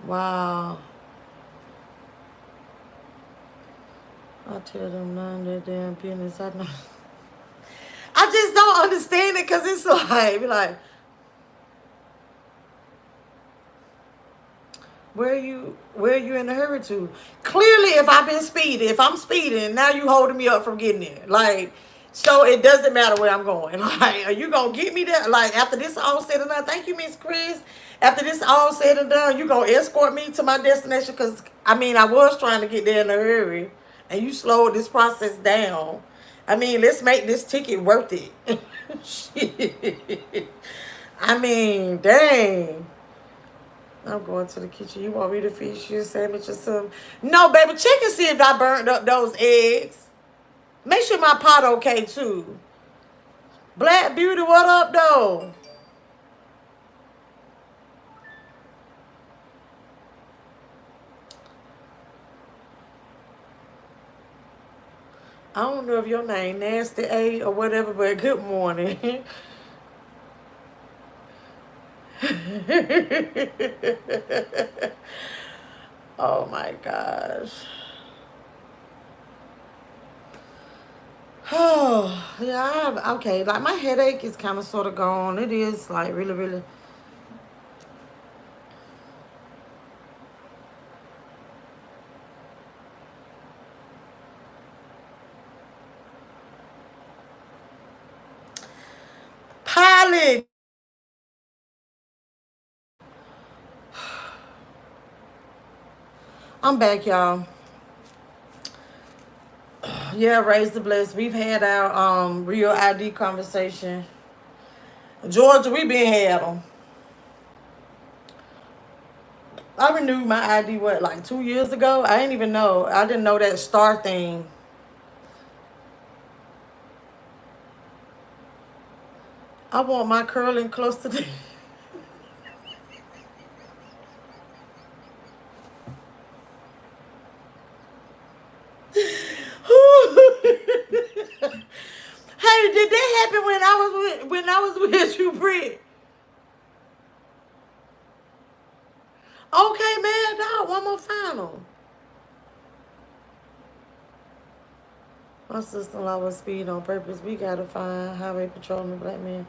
Wow. I tell them none of that damn business. I know. I just don't understand it because it's like, be like, where you in a hurry to? Clearly, if I'm speeding, now you holding me up from getting there. Like, so it doesn't matter where I'm going. Like, are you gonna get me there? Like, after this all said and done, thank you, Miss Chris. After this all said and done, you gonna escort me to my destination? Cause I mean, I was trying to get there in a hurry, and you slowed this process down. I mean, let's make this ticket worth it. Shit. I mean, dang. I'm going to the kitchen. You want me to feed you a sandwich or something? No, baby. Check and see if I burned up those eggs. Make sure my pot okay, too. Black Beauty, what up, though? I don't know if your name Nasty A or whatever, but good morning. Oh, my gosh. Oh, yeah, okay. Like, my headache is kind of sort of gone. It is, like, really, really. Pilot. I'm back, y'all. Yeah, raise the bless. We've had our real ID conversation. Georgia, we been had them. I renewed my ID what, like 2 years ago. I didn't even know. I didn't know that star thing. I want my curling close to the. Hey, did that happen when I was with you, Britt? Okay, man, dog. One more final. My sister-in-law was speeding on purpose. We gotta find highway patrolman black man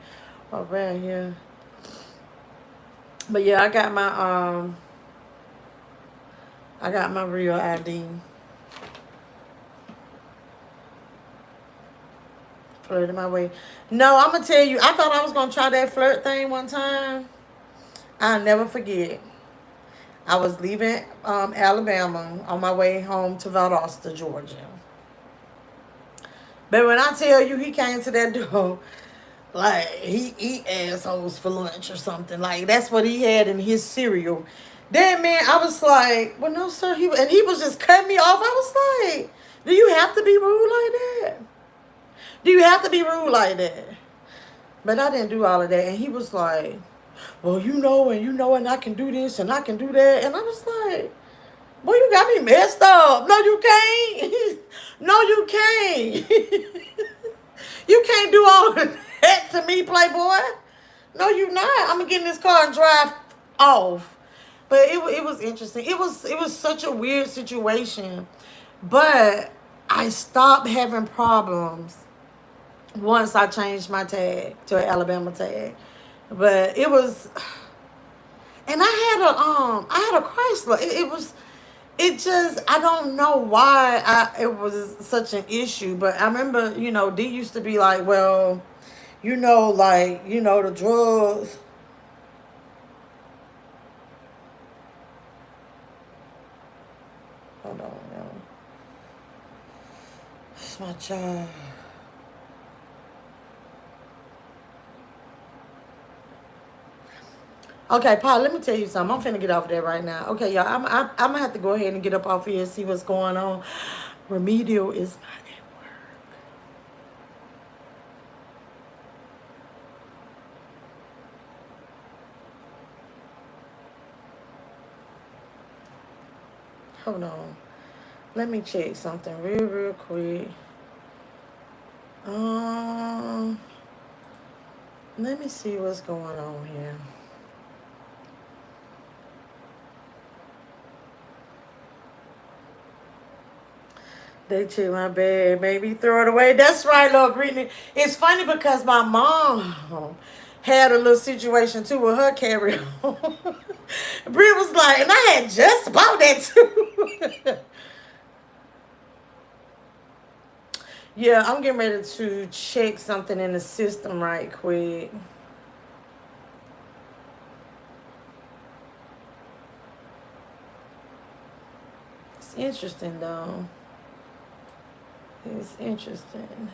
around here. But yeah, I got my real ID. flirted my way. No, I'm gonna tell you, I thought I was gonna try that flirt thing one time. I'll never forget. I was leaving Alabama on my way home to Valdosta, Georgia. But when I tell you he came to that door, like he eat assholes for lunch or something. Like that's what he had in his cereal. Then man, I was like, well no sir, he was just cutting me off. I was like, do you have to be rude like that? Do you have to be rude like that? But I didn't do all of that. And he was like, well, and I can do this and I can do that. And I was like, boy, you got me messed up. No, you can't. No, you can't. You can't do all of that to me, Playboy. No, you not. I'm gonna get in this car and drive off. But it was interesting. It was such a weird situation. But I stopped having problems once I changed my tag to an Alabama tag. But it was, and I had a Chrysler. It just, I don't know why it was such an issue. But I remember, D used to be like, well, the drugs. Hold on, yo. It's my job. Okay, Paul, let me tell you something. I'm finna get off there right now. Okay, y'all, I'm gonna have to go ahead and get up off here and see what's going on. Remedial is not at work. Hold on. Let me check something real quick. Let me see what's going on here. They took my bag, made me throw it away. That's right, Lord Brittany. It's funny because my mom had a little situation too with her carry-on. Britt was like, and I had just bought that too. Yeah, I'm getting ready to check something in the system right quick. It's interesting though. It's interesting.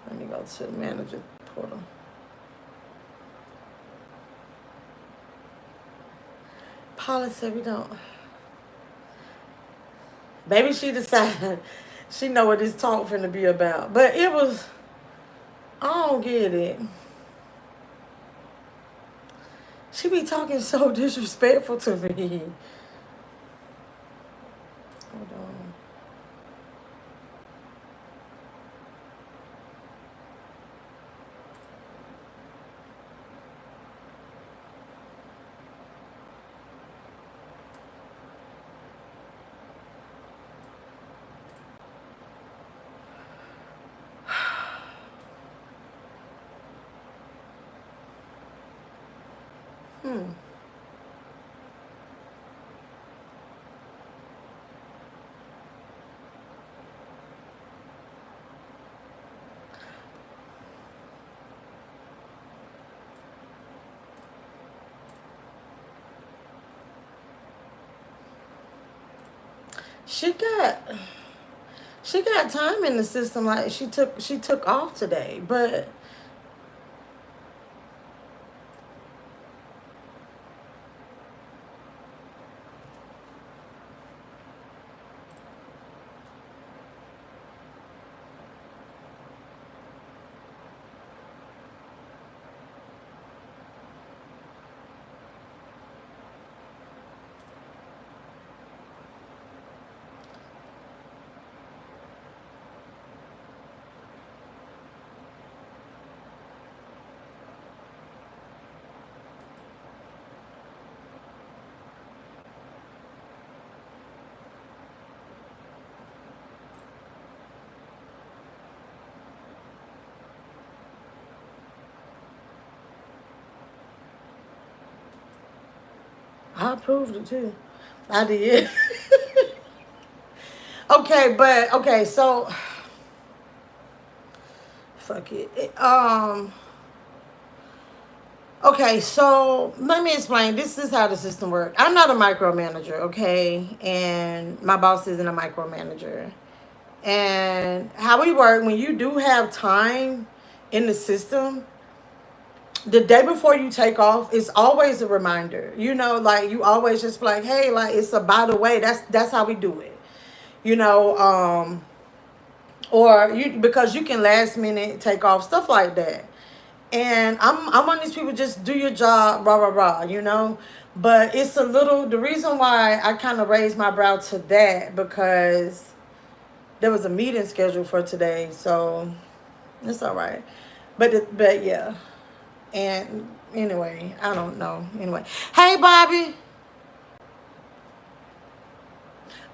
Let me go to the manager portal. Paula said we don't. Maybe she decided she know what this talk finna be about. But it was, I don't get it. She be talking so disrespectful to me. Hold on. She got time in the system. Like she took off today, but I approved it too. I did. Okay, Okay, so fuck it. Okay, so let me explain. This is how the system works. I'm not a micromanager, okay? And my boss isn't a micromanager. And how we work, when you do have time in the system, the day before you take off, it's always a reminder. You know, like you always just like, hey, like it's a by the way. That's how we do it. You know, or you because you can last minute take off stuff like that. And I'm one of these people, just do your job, rah rah rah, you know. But it's a little, the reason why I kind of raised my brow to that, because there was a meeting scheduled for today, so it's all right. But yeah. And anyway, I don't know. Anyway, hey Bobby,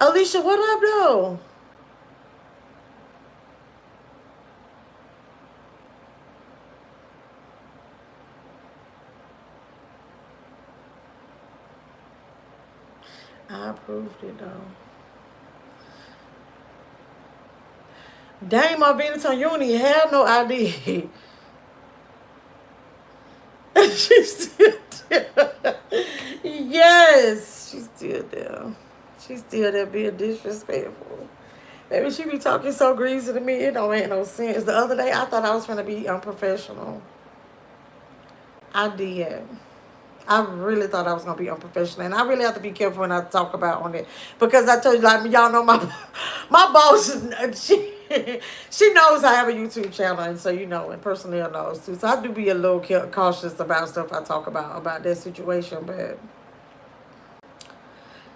Alicia, what up though? I approved it though. Dang, my Venus, you don't even have no ID. She's still there. Yes, she's still there. She's still there being disrespectful. Maybe she be talking so greasy to me, it don't make no sense. The other day, I thought I was going to be unprofessional. I did. I really thought I was gonna be unprofessional, and I really have to be careful when I talk about on it, because I told you, like, y'all know my boss. She knows I have a YouTube channel, and so you know, and personnel knows too. So I do be a little cautious about stuff I talk about that situation, but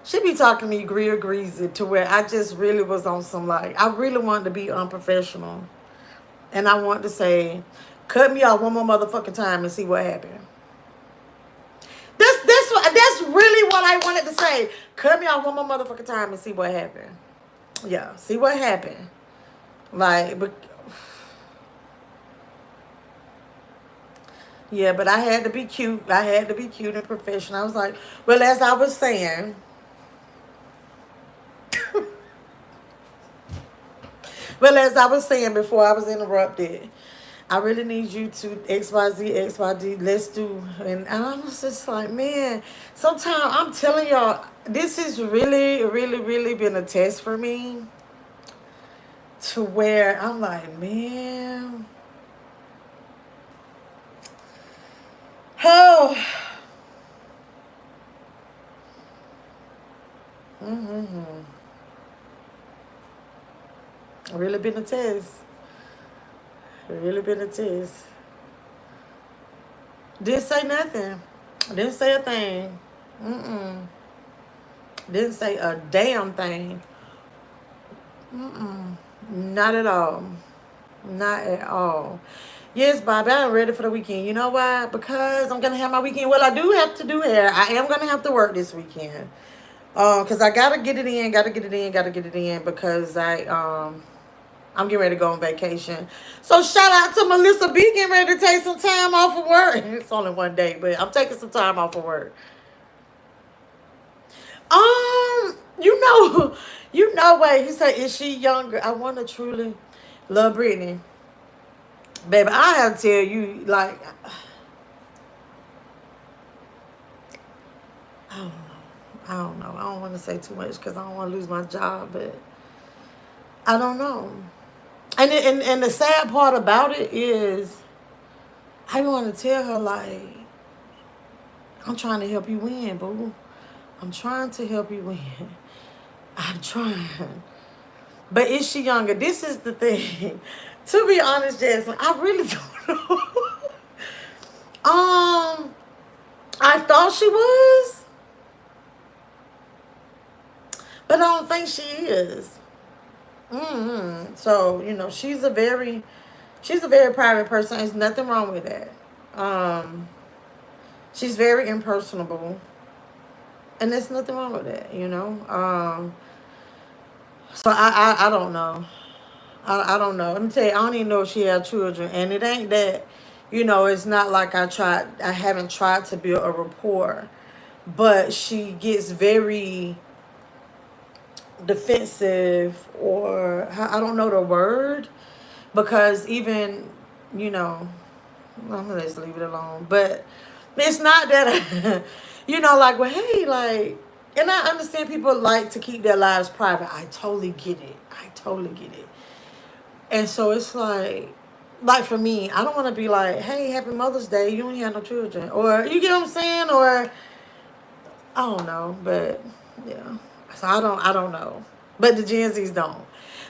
she be talking to me greasy to where I just really was on some, like, I really wanted to be unprofessional, and I wanted to say, cut me off one more motherfucking time and see what happened. That's really what I wanted to say. Cut me off one more motherfucking time and see what happened. Yeah, see what happened. Like, but yeah, but I had to be cute. I had to be cute and professional. I was like, well, as I was saying, before I was interrupted, I really need you to XYZ, let's do. And I was just like, man, sometimes I'm telling y'all, this has really, really, really been a test for me, to where I'm like, man, oh, really been a test. Really been a test. Didn't say nothing. Didn't say a thing. Didn't say a damn thing. Not at all. Not at all. Yes, Bobby, I'm ready for the weekend. You know why? Because I'm gonna have my weekend. Well, I do have to do hair. I am gonna have to work this weekend. Cause I gotta get it in, because I'm getting ready to go on vacation. So shout out to MeLissaB, getting ready to take some time off of work. It's only one day, but I'm taking some time off of work. Wait, he said, is she younger? I want to truly love Brittany. Baby, I have to tell you, like, I don't know. I don't know. I don't want to say too much because I don't want to lose my job, but I don't know. And the sad part about it is, I want to tell her, like, I'm trying to help you win, boo. I'm trying to help you win. I'm trying. But is she younger? This is the thing. To be honest, Jasmine, I really don't know. I thought she was, but I don't think she is. So, you know, she's a very private person. There's nothing wrong with that. She's very impersonable, and there's nothing wrong with that, you know. So I don't know. I don't know. Let me tell you, I don't even know if she had children, and it ain't that. You know, it's not like I haven't tried to build a rapport, but she gets very defensive, or I don't know the word, because even, you know, I'm gonna just leave it alone. But it's not that, you know, like, well, hey, like, and I understand people like to keep their lives private. I totally get it. I totally get it. And so it's like for me, I don't want to be like, hey, happy Mother's Day. You ain't have no children, or you get what I'm saying, or I don't know, but yeah. So I don't know, but the Gen Zs don't.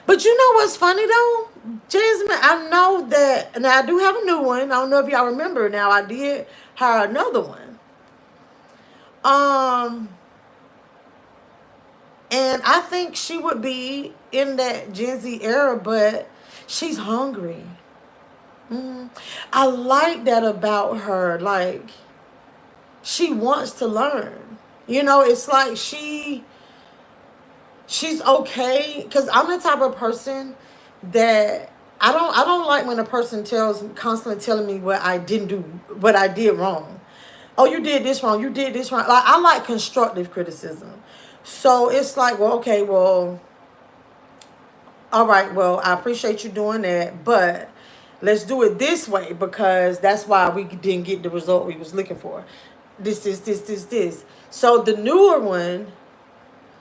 But you know what's funny though, Jasmine? I know that now I do have a new one. I don't know if y'all remember. Now I did hire another one. Um, and I think she would be in that Gen Z era, but she's hungry. I like that about her. Like, she wants to learn. You know, it's like she's okay, because I'm the type of person that I don't like when a person constantly telling me what I didn't do, what I did wrong. Oh, you did this wrong. You did this wrong. Like, I like constructive criticism. So it's like, well, okay, well, all right, well, I appreciate you doing that, but let's do it this way, because that's why we didn't get the result we was looking for. This. So the newer one,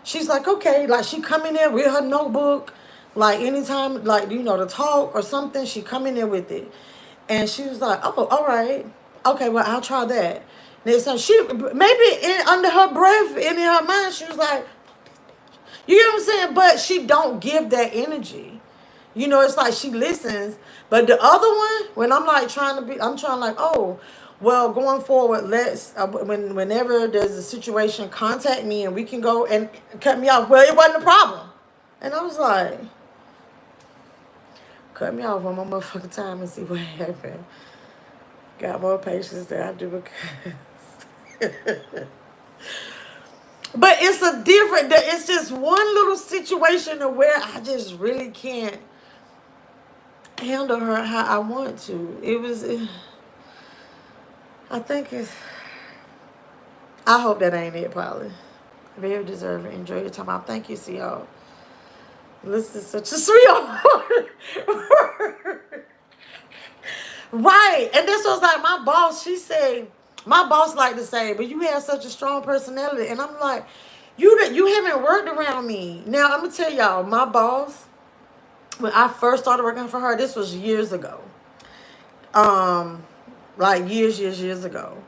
she's like, okay, like, she come in there with her notebook, like, anytime, like, you know, to talk or something, she come in there with it. And she was like, oh, all right. Okay, well, I'll try that. Next time, under her breath, in her mind, she was like, you know what I'm saying? But she don't give that energy. You know, it's like she listens. But the other one, when I'm trying like, oh, well, going forward, let's, whenever there's a situation, contact me and we can go and cut me off. Well, it wasn't a problem. And I was like, cut me off one more motherfucking time and see what happened. Got more patience than I do because. But it's just one little situation where I just really can't handle her how I want to. I think it's, I hope that ain't it, probably. Very deserving. Enjoy your time out. Thank you, CO. This is such a sweetheart. Right. And this was like my boss. She said, my boss like to say, but you have such a strong personality. And I'm like, you haven't worked around me. Now, I'm going to tell y'all, my boss, when I first started working for her, this was years ago. Like years ago.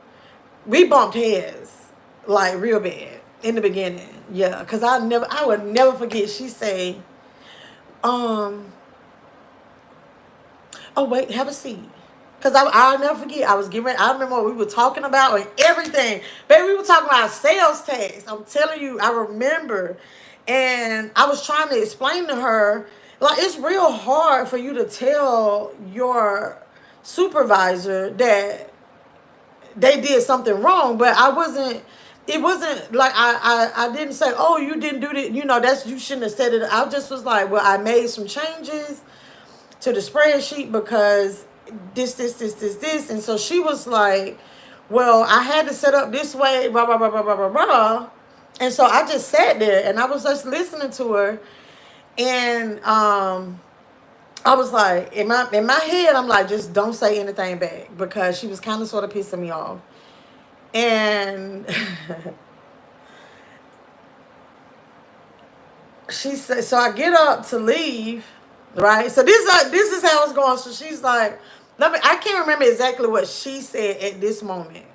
We bumped heads, like, real bad in the beginning. Yeah, because I would never forget. She say, oh wait, have a seat. Because I'll never forget. I remember what we were talking about and everything. Baby, we were talking about sales tax. I'm telling you, I remember. And I was trying to explain to her, like, it's real hard for you to tell your supervisor that they did something wrong. But it wasn't like I didn't say, oh, you didn't do that. You know, you shouldn't have said it. I just was like, well, I made some changes to the spreadsheet because this. And so she was like, well, I had to set up this way, blah, blah, blah, blah, blah, blah, blah. And so I just sat there and I was just listening to her. And I was like, in my head, I'm like, just don't say anything back, because she was kind of sort of pissing me off. And she said, so I get up to leave, right? So this is how it's going. So she's like, I can't remember exactly what she said at this moment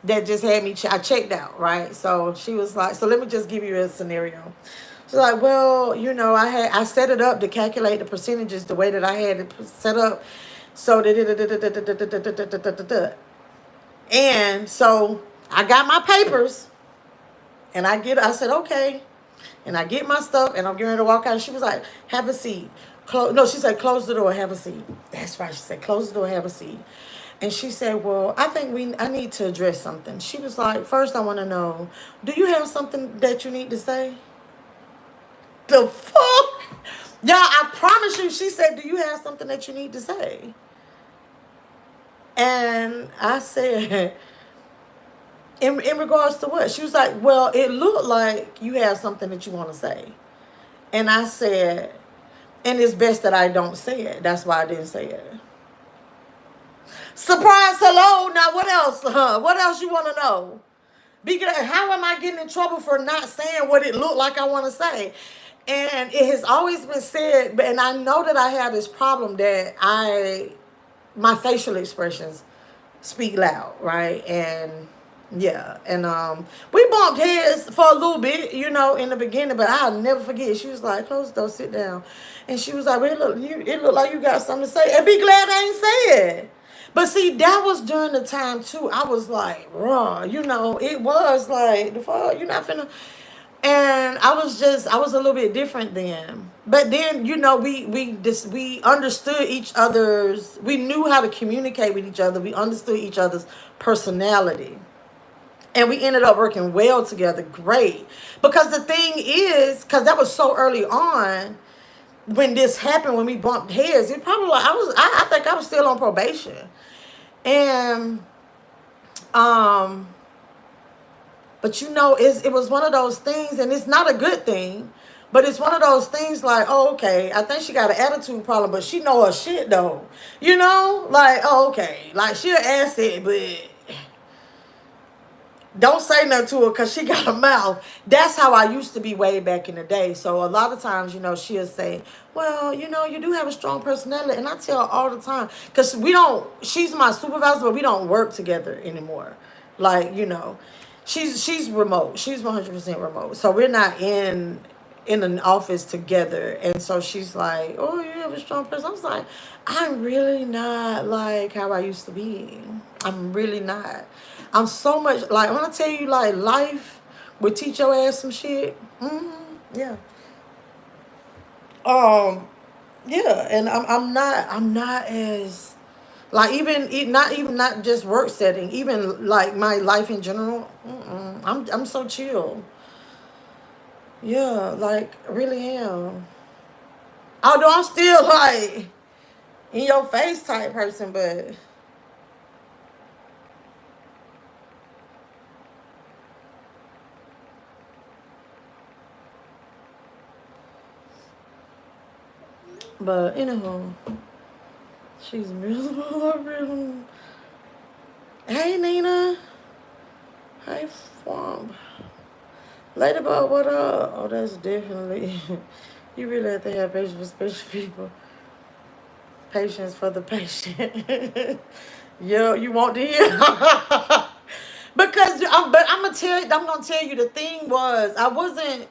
that just had me, I checked out, right? So she was like, so let me just give you a scenario. She's like, well, you know, I set it up to calculate the percentages the way that I had it set up. So and so I got my papers and I said, okay. And I get my stuff and I'm getting ready to walk out. And she was like, have a seat. No, she said, close the door, have a seat. That's right. She said, close the door, have a seat. And she said, well, I think I need to address something. She was like, first I want to know, do you have something that you need to say? The fuck? Y'all, I promise you, she said, do you have something that you need to say? And I said, in regards to what? She was like, well, it looked like you have something that you want to say. And I said, and it's best that I don't say it. That's why I didn't say it. Surprise, hello. Now, what else? What else you want to know? Because how am I getting in trouble for not saying what it looked like I want to say? And it has always been said, and I know that I have this problem that my facial expressions speak loud, right? And yeah, and we bumped heads for a little bit, in the beginning, but I'll never forget. She was like, "Close the door, sit down," and she was like, "Well, it look like you got something to say." And be glad I ain't say it. But see, that was during the time too. I was like, raw, it was like the fuck, you're not finna. And I was a little bit different then. But then, we understood each other's, we knew how to communicate with each other. We understood each other's personality. And we ended up working well together, great. Because the thing is, because that was so early on when this happened, when we bumped heads, it probably like I think I was still on probation. And but it was one of those things, and it's not a good thing, but it's one of those things like, oh, okay, I think she got an attitude problem, but she know her shit though. Like, oh, okay, like she'll ask it, but don't say nothing to her because she got a mouth. That's how I used to be way back in the day. So a lot of times, she'll say, well, you do have a strong personality. And I tell her all the time, because she's my supervisor, but we don't work together anymore. Like, she's remote. She's 100% remote. So we're not in an office together. And so she's like, oh, you have a strong person. I was like, I'm really not like how I used to be. I'm really not. I'm so much like, when I tell you, like, life would teach your ass some shit. Yeah. Um, yeah, and I'm not as like, not just work setting, even like my life in general. I'm so chill. Yeah, like, really am. Although I'm still like in your face type person, but anyhow, she's miserable. Hey Nina, hey Swamp. Ladybug, what up? Oh, that's definitely. You really have to have patience for special people. Patience for the patient. Yo, you want to hear? Because I'm gonna tell you the thing was I wasn't,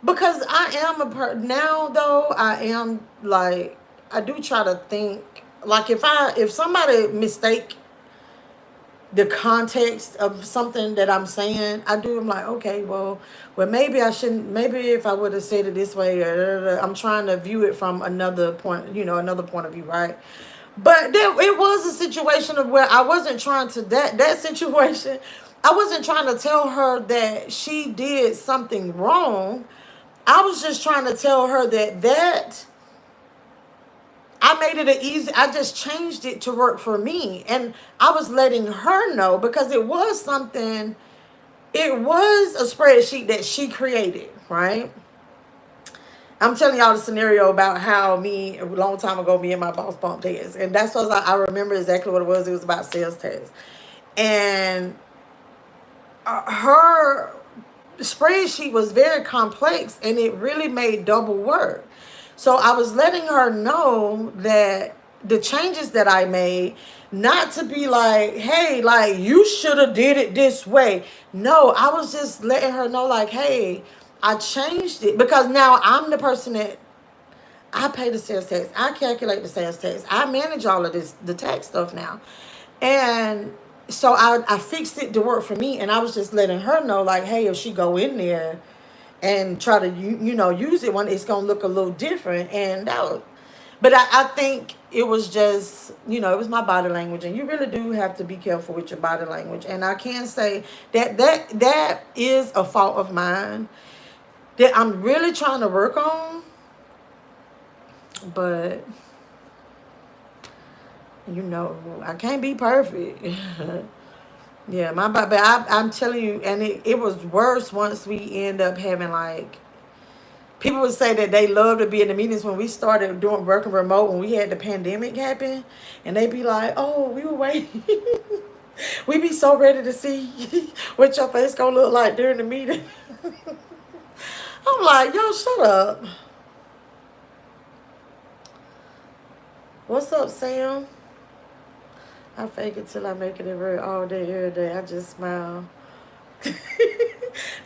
because I am now though I am like, I do try to think, like, if somebody mistake the context of something that I'm saying, I'm like, okay, well, maybe I shouldn't. Maybe if I would have said it this way, or I'm trying to view it from another point, another point of view, right? But it was a situation of where I wasn't trying to that situation. I wasn't trying to tell her that she did something wrong. I was just trying to tell her that I made it I just changed it to work for me. And I was letting her know, because it was it was a spreadsheet that she created, right? I'm telling y'all the scenario about how a long time ago, me and my boss bumped heads. And that's what I remember exactly what it was. It was about sales tax. And her spreadsheet was very complex, and it really made double work. So I was letting her know that the changes that I made, not to be like, hey, like, you should have did it this way. No, I was just letting her know, like, hey, I changed it because now I'm the person that I pay the sales tax. I calculate the sales tax. I manage all of the tax stuff now. And so I fixed it to work for me. And I was just letting her know, like, hey, if she go in there and try to, use it, it's going to look a little different. And but I think it was just, it was my body language. And you really do have to be careful with your body language. And I can say that is a fault of mine that I'm really trying to work on. But, I can't be perfect. Yeah, but I'm telling you, and it was worse once we end up having, like, people would say that they love to be in the meetings when we started doing working remote when we had the pandemic happen, and they be like, "Oh, we were waiting." We be so ready to see what your face gonna look like during the meeting. I'm like, yo, shut up. What's up, Sam? I fake it till I make it in real all day, every day. I just smile.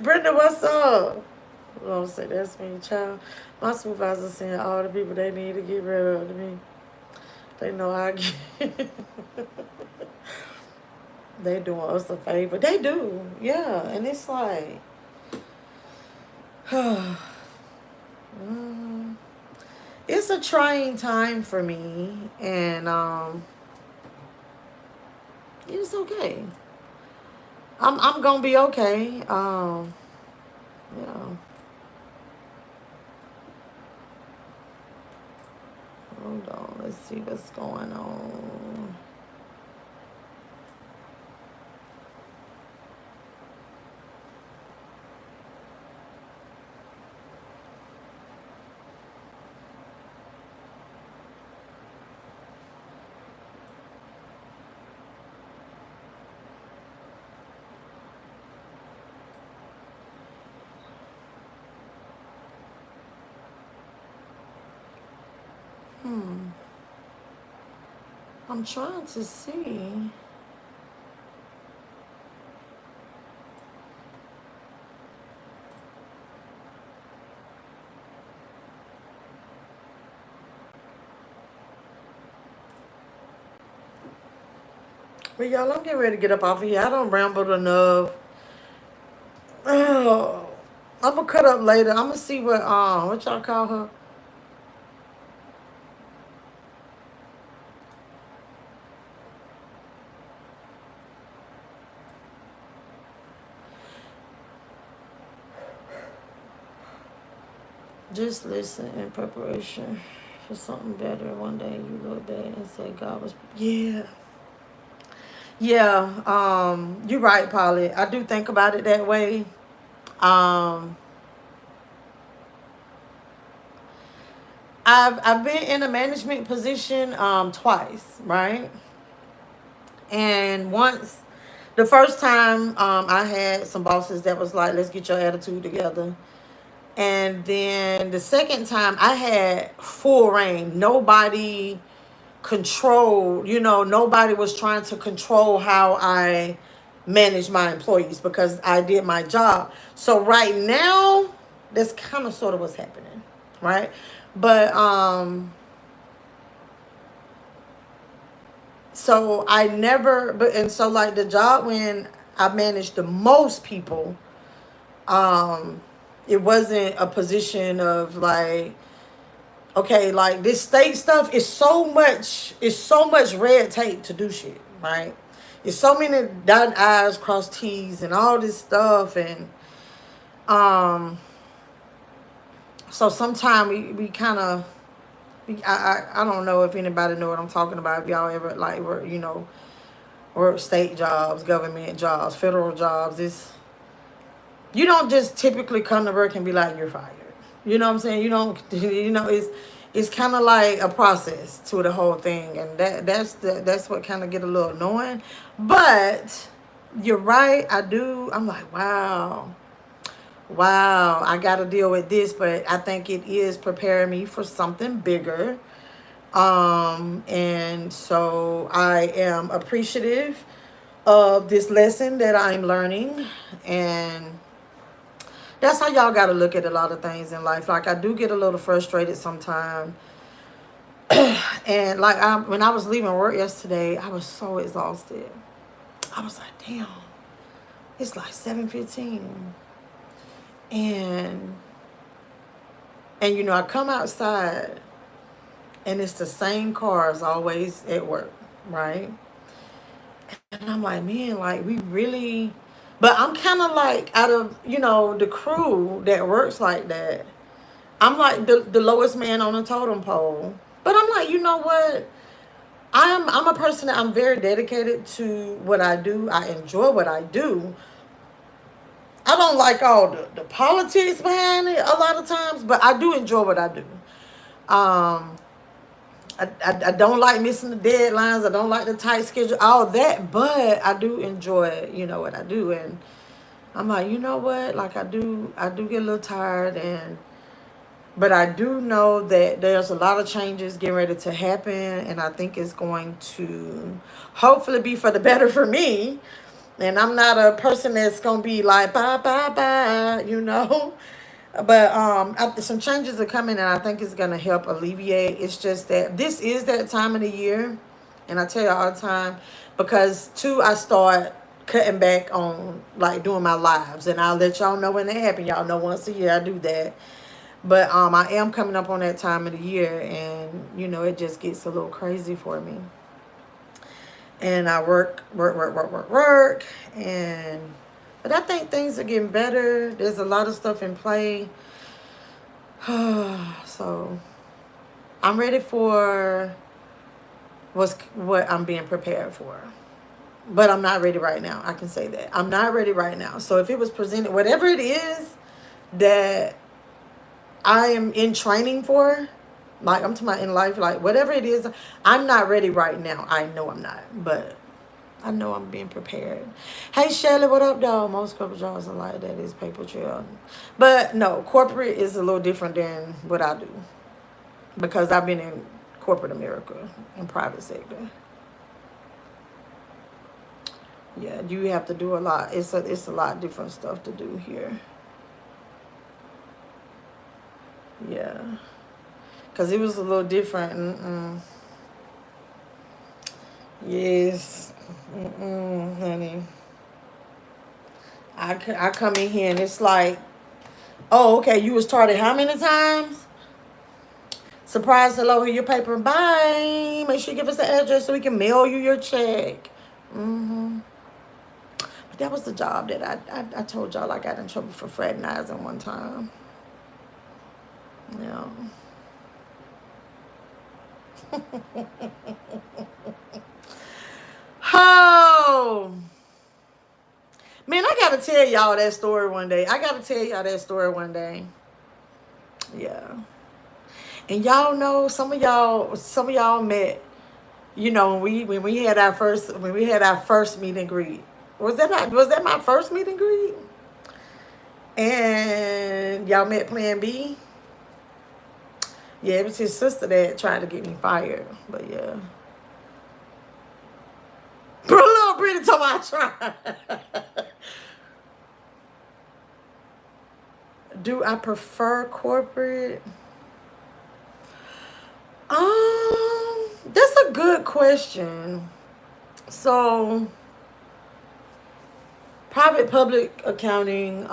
Brenda, what's up? Don't say that's me, child. My supervisor saying all the people they need to get rid of to me. They know I get. They doing us a favor. They do, yeah. And it's like, it's a trying time for me, and it's okay. I'm gonna be okay. Yeah. Hold on. Let's see what's going on. I'm trying to see. But y'all, I'm getting ready to get up off of here. I don't ramble enough. Oh, I'm gonna cut up later. I'm gonna see what y'all call her. Just listen in preparation for something better. One day you look back and say God was, yeah. Yeah, you're right, Polly. I do think about it that way. Um, I've been in a management position twice, right? And once, the first time, I had some bosses that was like, "Let's get your attitude together." And then the second time, I had full reign. Nobody controlled, nobody was trying to control how I manage my employees because I did my job. So right now, that's kind of sort of what's happening, right? But so I never, and so like the job when I managed the most people, um, it wasn't a position of like, okay, like this state stuff is so much red tape to do shit, right? It's so many dotted I's, cross T's, and all this stuff, and um, so sometimes we kind of, I don't know if anybody know what I'm talking about. If y'all ever like work state jobs, government jobs, federal jobs, you don't just typically come to work and be like, you're fired. You know what I'm saying? You don't, it's kind of like a process to the whole thing, and that's what kind of get a little annoying. But you're right. I'm like, wow, I got to deal with this, but I think it is preparing me for something bigger. And so I am appreciative of this lesson that I'm learning, and that's how y'all got to look at a lot of things in life. Like, I do get a little frustrated sometimes. And like, when I was leaving work yesterday, I was so exhausted. I was like, damn, it's like 7:15. And I come outside and it's the same cars always at work, right? And I'm like, man, like we really, but I'm kind of like out of, the crew that works like that. I'm like the lowest man on the totem pole. But I'm like, you know what? I'm a person that I'm very dedicated to what I do. I enjoy what I do. I don't like all the politics behind it a lot of times, but I do enjoy what I do. Um, I don't like missing the deadlines. I don't like the tight schedule, all that, but I do enjoy, what I do. And I'm like, you know what? Like I do get a little tired, but I do know that there's a lot of changes getting ready to happen, and I think it's going to hopefully be for the better for me. And I'm not a person that's gonna be like bye bye bye. But some changes are coming, and I think it's gonna help alleviate. It's just that this is that time of the year, and I tell you all the time, because too I start cutting back on like doing my lives, and I'll let y'all know when they happen. Y'all know once a year I do that. But I am coming up on that time of the year, and it just gets a little crazy for me. And I work, and but I think things are getting better. There's a lot of stuff in play. So I'm ready for what I'm being prepared for. But I'm not ready right now. I can say that. I'm not ready right now. So if it was presented, whatever it is that I am in training for, like I'm talking about in life, like whatever it is, I'm not ready right now. I know I'm not, but I know I'm being prepared. Hey Shelly, what up, dog? Most corporate jobs are like that. Is paper trail, but no, corporate is a little different than what I do, because I've been in corporate America and private sector. Yeah, you have to do a lot. It's a lot of different stuff to do here. Yeah, because it was a little different. Yes. Honey. I come in here and it's like, oh, okay, you was tardy how many times? Surprise, hello, here your paper. Bye. Make sure you give us the address so we can mail you your check. But that was the job that I told y'all I got in trouble for fraternizing one time. Yeah. Oh. Man, I gotta tell y'all that story one day. Yeah. And y'all know some of y'all met, when we had our first meet and greet. Was that my first meet and greet? And y'all met Plan B? Yeah, it was his sister that tried to get me fired. But yeah. Bro, little Brittany told me I tried. Do I prefer corporate? That's a good question. So, private public accounting,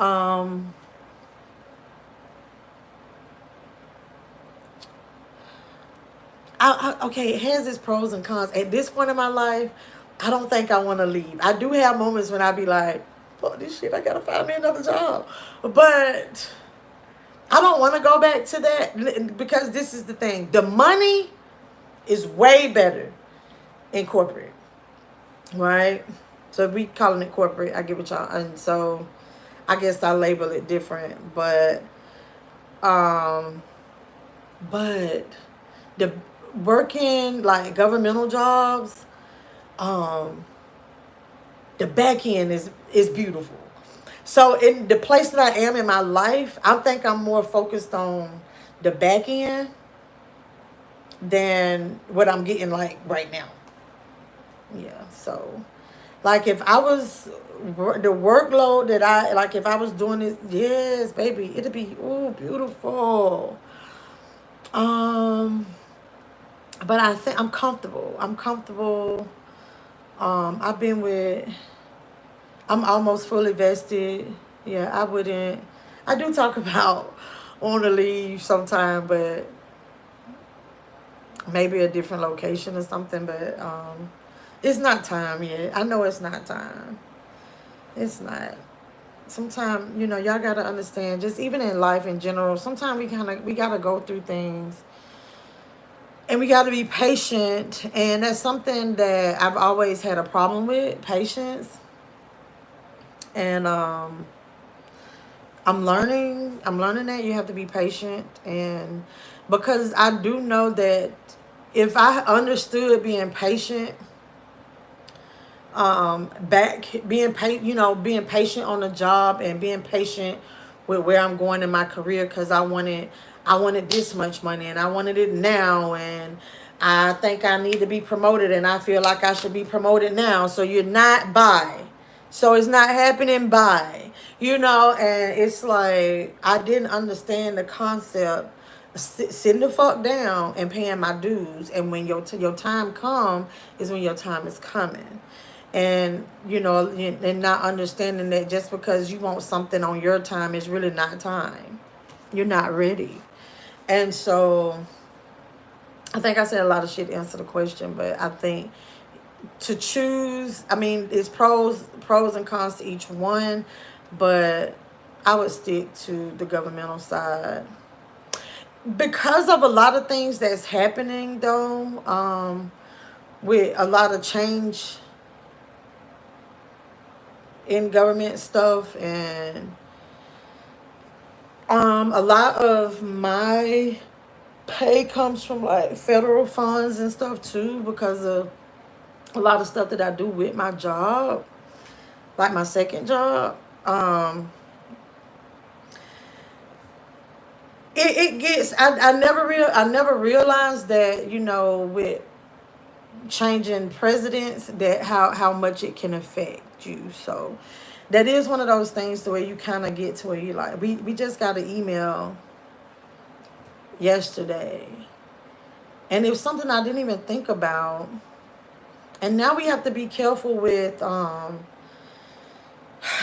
okay, it has its pros and cons. At this point in my life, I don't think I want to leave. I do have moments when I be like, fuck this shit, I gotta find me another job. But I don't want to go back to that, because this is the thing. The money is way better in corporate, right? So if we calling it corporate, I give it y'all. And so I guess I label it different. But the working like governmental jobs, the back end is beautiful. So in the place that I am in my life, I think I'm more focused on the back end than what I'm getting like right now. Yeah. So like if I was the workload that if I was doing this, yes, baby, it'd be beautiful. But I think I'm comfortable. I've been with. I'm almost fully vested. Yeah, I wouldn't. I do talk about want to leave sometime, but maybe a different location or something. But it's not time yet. I know it's not time. It's not. Sometimes y'all gotta understand. Just even in life in general, sometimes we gotta go through things. And we got to be patient. And that's something that I've always had a problem with, patience. And I'm learning that you have to be patient, and because I do know that if I understood being patient, back being being patient on the job and being patient with where I'm going in my career, because I wanted this much money and I wanted it now, and I think I need to be promoted and I feel like I should be promoted now. So you're not by. So it's not happening by. And it's like I didn't understand the concept sitting the fuck down and paying my dues, and when your time come is when your time is coming. And and not understanding that just because you want something on your time is really not time. You're not ready. And so I think I said a lot of shit to answer the question, but I think to choose, I mean, it's pros and cons to each one, but I would stick to the governmental side because of a lot of things that's happening though, with a lot of change in government stuff, and a lot of my pay comes from like federal funds and stuff too, because of a lot of stuff that I do with my job, like my second job. It gets I never realized that, with changing presidents, that how much it can affect you. So that is one of those things to where you kind of get to where you like, we just got an email yesterday, and it was something I didn't even think about. And now we have to be careful with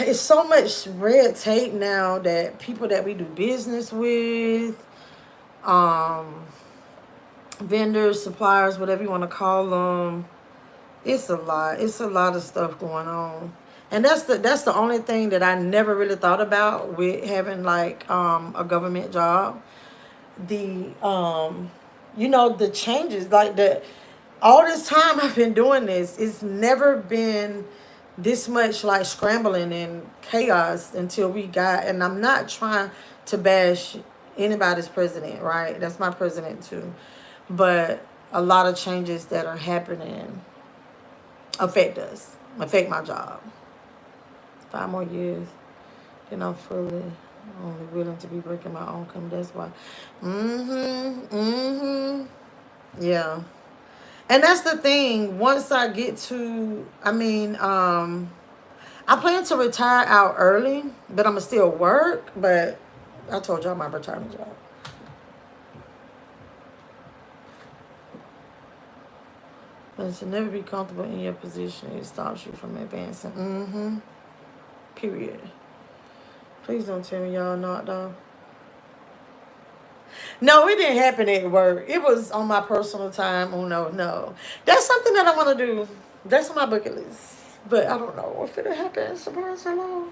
it's so much red tape now that people that we do business with, um vendors, suppliers, whatever you want to call them, it's a lot. It's a lot of stuff going on. And that's the only thing that I never really thought about with having like a government job. The the changes, like the all this time I've been doing this, it's never been this much like scrambling and chaos until we got, and I'm not trying to bash anybody's president, right? That's my president too. But a lot of changes that are happening affect my job. 5 more years, then I'm fully only willing to be breaking my own company. That's why. Yeah. And that's the thing. Once I get to, I plan to retire out early, but I'm going to still work. But I told y'all my retirement job. But to never be comfortable in your position, it stops you from advancing. Period. Please don't tell me y'all knocked off. No, it didn't happen at work. It was on my personal time. Oh, no. That's something that I want to do. That's on my bucket list. But I don't know if it'll happen. Surprise, hello.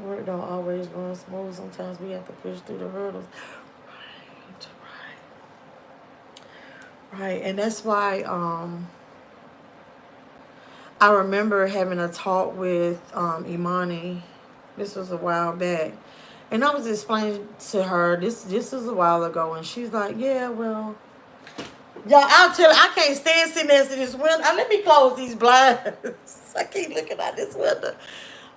Work don't always run smooth. Sometimes we have to push through the hurdles. Right. And that's why I remember having a talk with Imani. This was a while back. And I was explaining to her, this was a while ago, and she's like, yeah, well, y'all, I'll tell her, I can't stand sitting next to this window. Let me close these blinds. I keep looking out this window.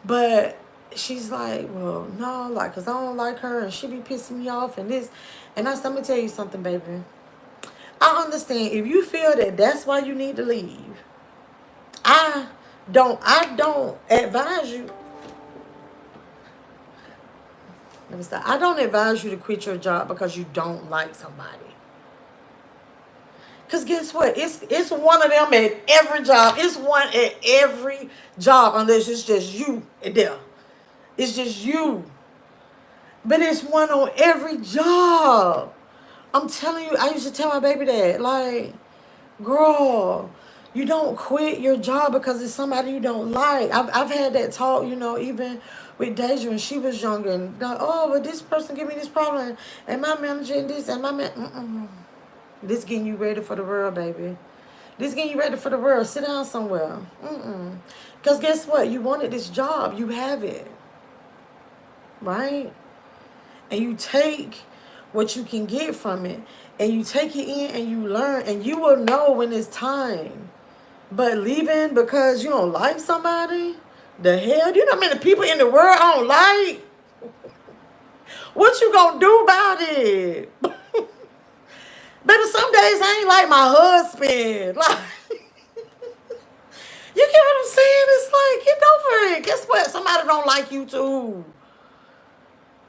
But she's like, well, no, like, because I don't like her, and she be pissing me off, and this. And I said, let me tell you something, baby. I understand if you feel that that's why you need to leave. I don't advise you. Let me stop. I don't advise you to quit your job because you don't like somebody. Because guess what? It's one of them at every job. It's one at every job, unless it's just you there. It's just you. But it's one on every job. I'm telling you, I used to tell my baby that, like, girl, you don't quit your job because it's somebody you don't like. I've had that talk, even with Deja when she was younger, and like, oh, but this person give me this problem, and my manager and this, and my man, this getting you ready for the world, baby. This getting you ready for the world. Sit down somewhere. Because guess what? You wanted this job. You have it. Right? And you take what you can get from it. And you take it in and you learn. And you will know when it's time. But leaving because you don't like somebody? The hell? You know how many people in the world I don't like? What you gonna do about it? Baby, some days I ain't like my husband. Like, you get what I'm saying? It's like, get over it. Guess what? Somebody don't like you too.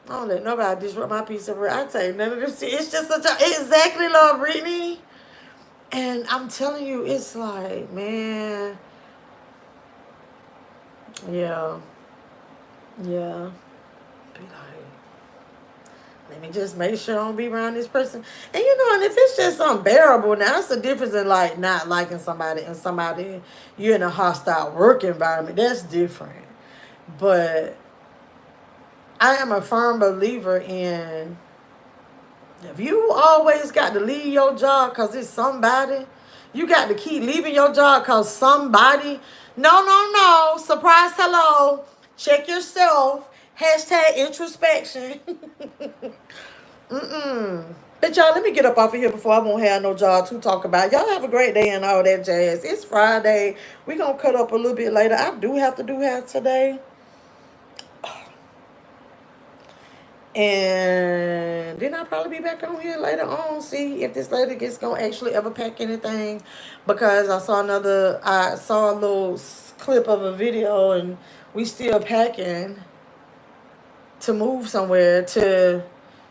I don't let nobody disrupt my peace of mind. I tell you, none of this. It's just such a, exactly, love, Brittany. And I'm telling you, it's like, man, yeah. Yeah. Be like, let me just make sure I don't be around this person. And you know, and if it's just unbearable, now that's the difference in like not liking somebody and somebody you're in a hostile work environment. That's different. But I am a firm believer in if you always got to leave your job because it's somebody, you got to keep leaving your job because somebody. No. Surprise, hello. Check yourself. Hashtag introspection. But y'all, let me get up off of here before I won't have no job to talk about. Y'all have a great day and all that jazz. It's Friday. We going to cut up a little bit later. I do have to do hair today. And then I'll probably be back on here later on, see if this lady gets going to actually ever pack anything. Because I saw a little clip of a video and we still packing to move somewhere to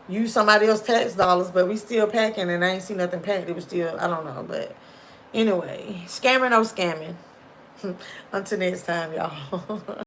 use somebody else's tax dollars, but we still packing and I ain't see nothing packed. It was still, I don't know, but anyway, scamming, no scamming. Until next time, y'all.